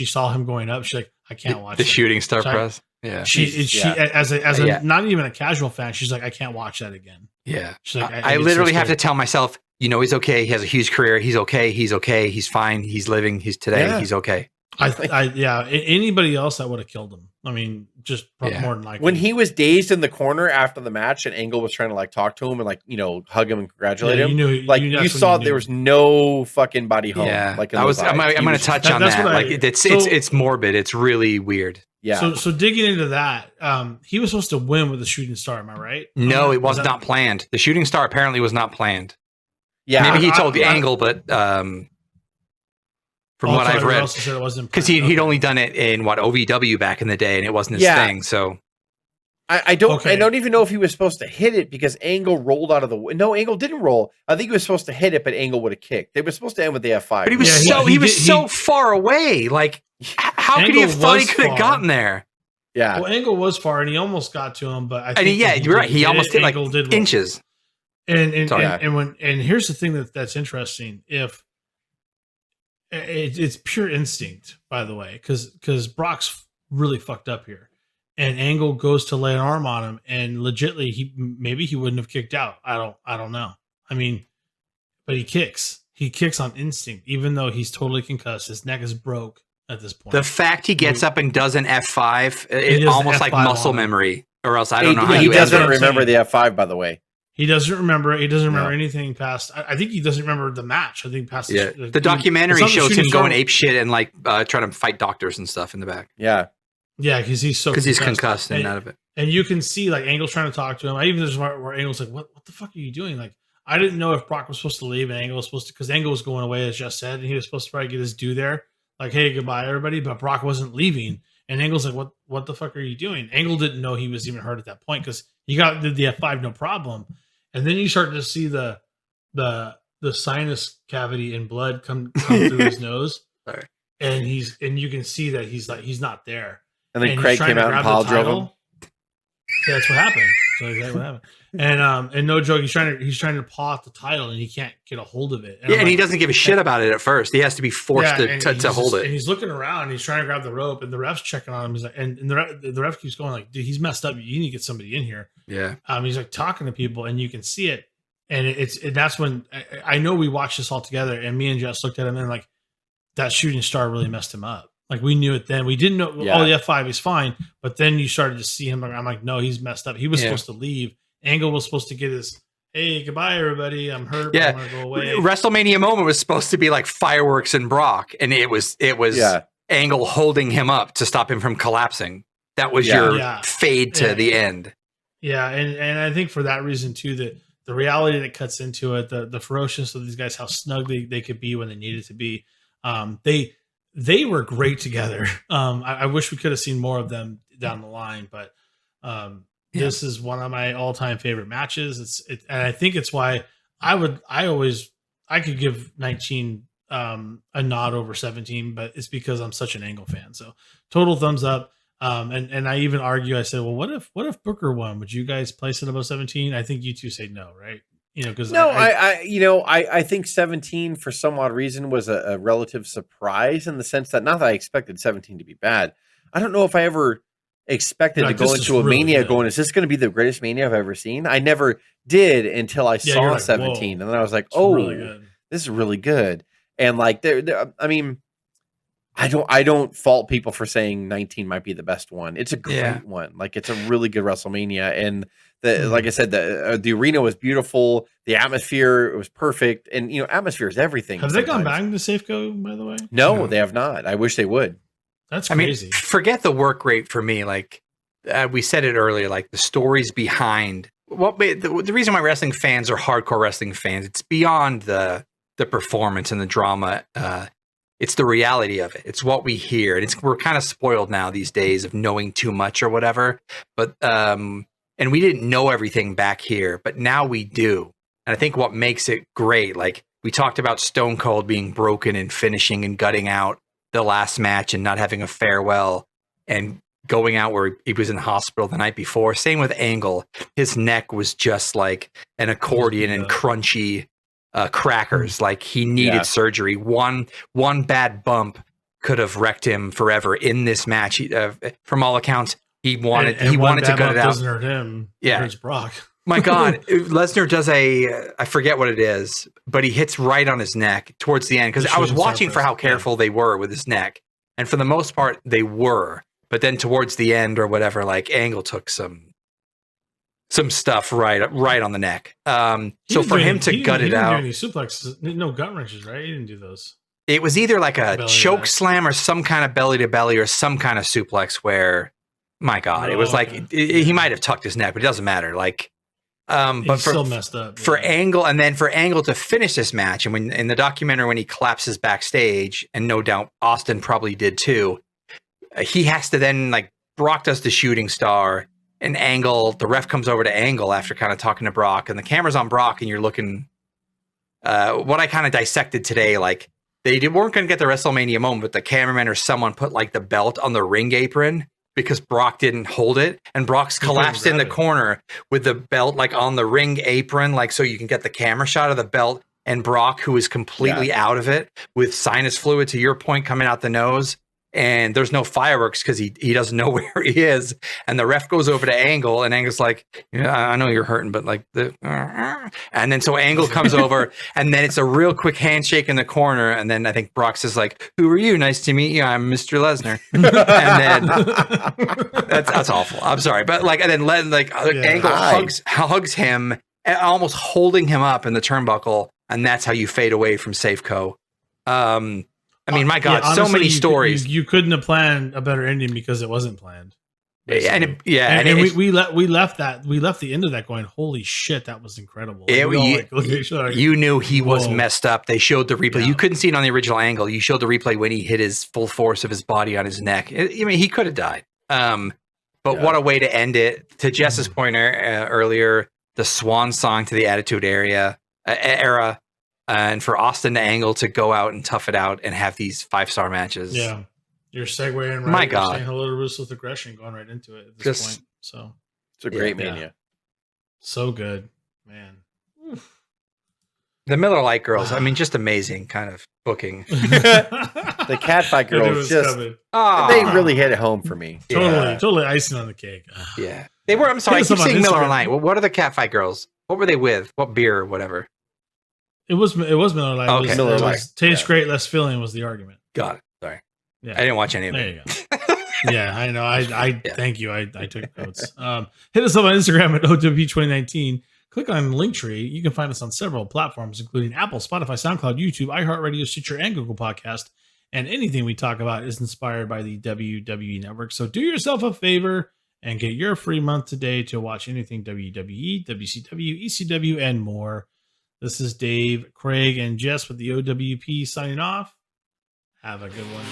saw him going up. She's like, "I can't watch the that." shooting star press. Yeah, she as a not even a casual fan, she's like, "I can't watch that again." Yeah, she's like, I literally have to tell myself, he's okay. He has a huge career. He's okay. He's fine. He's living. He's today. He's okay. Anybody else that would have killed him. I mean, just more than likely. When he was dazed in the corner after the match, and Angle was trying to like talk to him and like hug him and congratulate him, you saw there was no fucking body home. Yeah, like I'm going to touch on that. Like it's morbid. It's really weird. Yeah. So digging into that, he was supposed to win with the shooting star. Am I right? No, it was not planned. The shooting star apparently was not planned. Yeah, maybe he told the Angle, but from what I've read, because he'd only done it in OVW back in the day, and it wasn't his thing. So I don't even know if he was supposed to hit it because Angle rolled out of the way. No, Angle didn't roll. I think he was supposed to hit it, but Angle would have kicked. They were supposed to end with the F5. But he was he was so far away. Like, how could he have thought he could have gotten there? Yeah. Well, Angle was far, and he almost got to him, but you're right. He almost did, like inches. And here's the thing that's interesting. If it's pure instinct, by the way, because Brock's really fucked up here. and Angle goes to lay an arm on him, and legitly maybe he wouldn't have kicked out. I don't know. I mean, but he kicks. He kicks on instinct, even though he's totally concussed. His neck is broke at this point. The fact he gets up and does an F5, it's almost like muscle memory, or else I don't know how he you doesn't remember the F5, by the way. He doesn't remember it. He doesn't remember anything past. I think he doesn't remember the match. I think past. Yeah. The documentary shows him going ape shit and like trying to fight doctors and stuff in the back. Yeah. Yeah, because he's concussed and out of it. And you can see like Angle's trying to talk to him. I even there's where Angle's like, "What the fuck are you doing?" Like, I didn't know if Brock was supposed to leave and Angle was supposed to, because Angle was going away, as Jess said, and he was supposed to probably get his due there. Like, hey, goodbye, everybody. But Brock wasn't leaving. And Angle's like, what the fuck are you doing? Angle didn't know he was even hurt at that point because he did the F5, no problem. And then you start to see the sinus cavity and blood come through his nose. Sorry. And you can see that he's not there. And then Craig came out and pile drove him. Yeah, that's what happened. That's exactly what happened. And no joke, he's trying to paw at the title and he can't get a hold of it. And he doesn't give a shit about it at first. He has to be forced to hold it. And he's looking around and he's trying to grab the rope and the ref's checking on him. He's like, and the ref keeps going like, dude, he's messed up. You need to get somebody in here. Yeah. He's like talking to people and you can see it. And that's when I know we watched this all together and me and Jess looked at him and like that shooting star really messed him up. Like we knew it then. We didn't know. Oh, the F5 is fine, but then you started to see him. I'm like, no, he's messed up. He was supposed to leave. Angle was supposed to get his, hey, goodbye, everybody. I'm hurt. Yeah, I'm gonna go away. WrestleMania moment was supposed to be like fireworks and Brock, and it was Angle holding him up to stop him from collapsing. That was your fade to the end. Yeah, and I think for that reason too, that the reality that cuts into it, the ferociousness of these guys, how snug they could be when they needed to be. They were great together. I wish we could have seen more of them down the line, but this is one of my all-time favorite matches. And I think it's why I could give 19 a nod over 17, but it's because I'm such an Angle fan. So total thumbs up. And I even argue, I said, well, what if Booker won? Would you guys place it above 17? I think you two say no, right? Because I think 17 for some odd reason was a relative surprise in the sense that not that I expected 17 to be bad. I don't know if I ever expected to go into a Mania going, is this going to be the greatest Mania I've ever seen? I never did until I saw 17, and then I was like, this is really good. And like, I mean, I don't fault people for saying 19 might be the best one. It's a great one. Like, it's a really good WrestleMania, and like I said, the arena was beautiful. The atmosphere, it was perfect. And, atmosphere is everything. Have they gone back to Safeco, by the way? No, they have not. I wish they would. That's crazy. I mean, forget the work rate for me. Like we said it earlier, like the stories behind the reason why wrestling fans are hardcore wrestling fans, it's beyond the performance and the drama. It's the reality of it. It's what we hear. And we're kind of spoiled now these days of knowing too much or whatever. But, and we didn't know everything back here, but now we do. And I think what makes it great, like we talked about Stone Cold being broken and finishing and gutting out the last match and not having a farewell and going out where he was in the hospital the night before. Same with Angle. His neck was just like an accordion and crunchy crackers. Like he needed surgery. One bad bump could have wrecked him forever in this match. From all accounts, he wanted to gut it out. Doesn't hurt him. Yeah, it hurts Brock. My God, Lesnar does I forget what it is, but he hits right on his neck towards the end, because I was watching for how careful they were with his neck, and for the most part they were, but then towards the end or whatever, like Angle took some stuff right on the neck. So for him to gut it out, he didn't do any suplexes, no gut wrenches, right? He didn't do those. It was either like a choke slam or some kind of belly to belly or some kind of suplex where, my God, it was like he might have tucked his neck, but it doesn't matter. Like, but still messed up for Angle, and then for Angle to finish this match, and when in the documentary when he collapses backstage, and no doubt Austin probably did too, he has to then, like, Brock does the shooting star, and Angle, the ref comes over to Angle after kind of talking to Brock, and the camera's on Brock, and you're looking. What I kind of dissected today, like they weren't going to get the WrestleMania moment, but the cameraman or someone put like the belt on the ring apron, because Brock didn't hold it, and Brock's collapsed in the corner with the belt like on the ring apron, like so you can get the camera shot of the belt, and Brock, who is completely out of it with sinus fluid, to your point, coming out the nose. and there's no fireworks because he doesn't know where he is. And the ref goes over to Angle, and Angle's like, yeah, I know you're hurting, but like and then so Angle comes over, and then it's a real quick handshake in the corner, and then I think Brock says like, "Who are you? Nice to meet you. I'm Mr. Lesnar." And then that's awful. I'm sorry, but like, and then Angle hugs him, almost holding him up in the turnbuckle, and that's how you fade away from Safeco. I mean, my God, honestly, so many stories. You couldn't have planned a better ending because it wasn't planned. And we left the end of that going, holy shit, that was incredible. You knew he was messed up. They showed the replay. Yeah. You couldn't see it on the original angle. You showed the replay when he hit his full force of his body on his neck. I mean, he could have died. But what a way to end it. To Jess's point earlier, the swan song to the Attitude Era. And for Austin to Angle to go out and tough it out and have these 5-star matches. Yeah. You're segueing right. My God. You're saying hello to Ruthless Aggression, going right into it at this point. So it's a great Mania. So good, man. Oof. The Miller Lite girls, I mean, just amazing kind of booking. The Catfight girls they really hit it home for me. Totally icing on the cake. Yeah. They were, I'm sorry, I keep saying Miller Lite. Well, what are the Catfight girls? What were they with? What beer or whatever? It was Miller Lite. Okay. Miller Lite. Tastes great, less filling was the argument. Got it. Sorry. Yeah. I didn't watch any of it. There you go. Yeah, I know. I thank you. I took notes. Hit us up on Instagram at O.W.P 2019. Click on Linktree. You can find us on several platforms, including Apple, Spotify, SoundCloud, YouTube, iHeartRadio, Stitcher, and Google Podcast. And anything we talk about is inspired by the WWE Network. So do yourself a favor and get your free month today to watch anything WWE, WCW, ECW, and more. This is Dave, Craig, and Jess with the O.W.P signing off. Have a good one.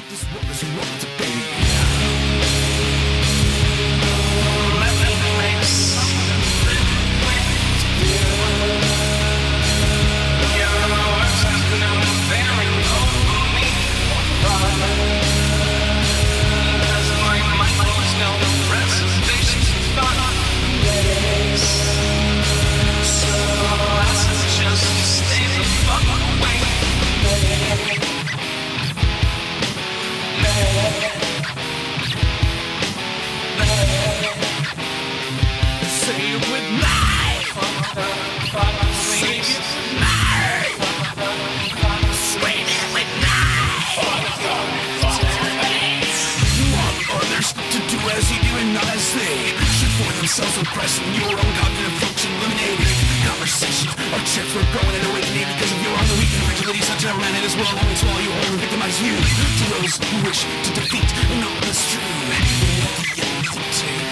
Suppressing your own cognitive function, eliminating conversations. Our chips were growing and awakening because of your own weak and fragility. Such a man in this world only swallow you whole and victimize you. To those who wish to defeat and not the stream.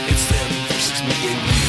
It's them versus me and you.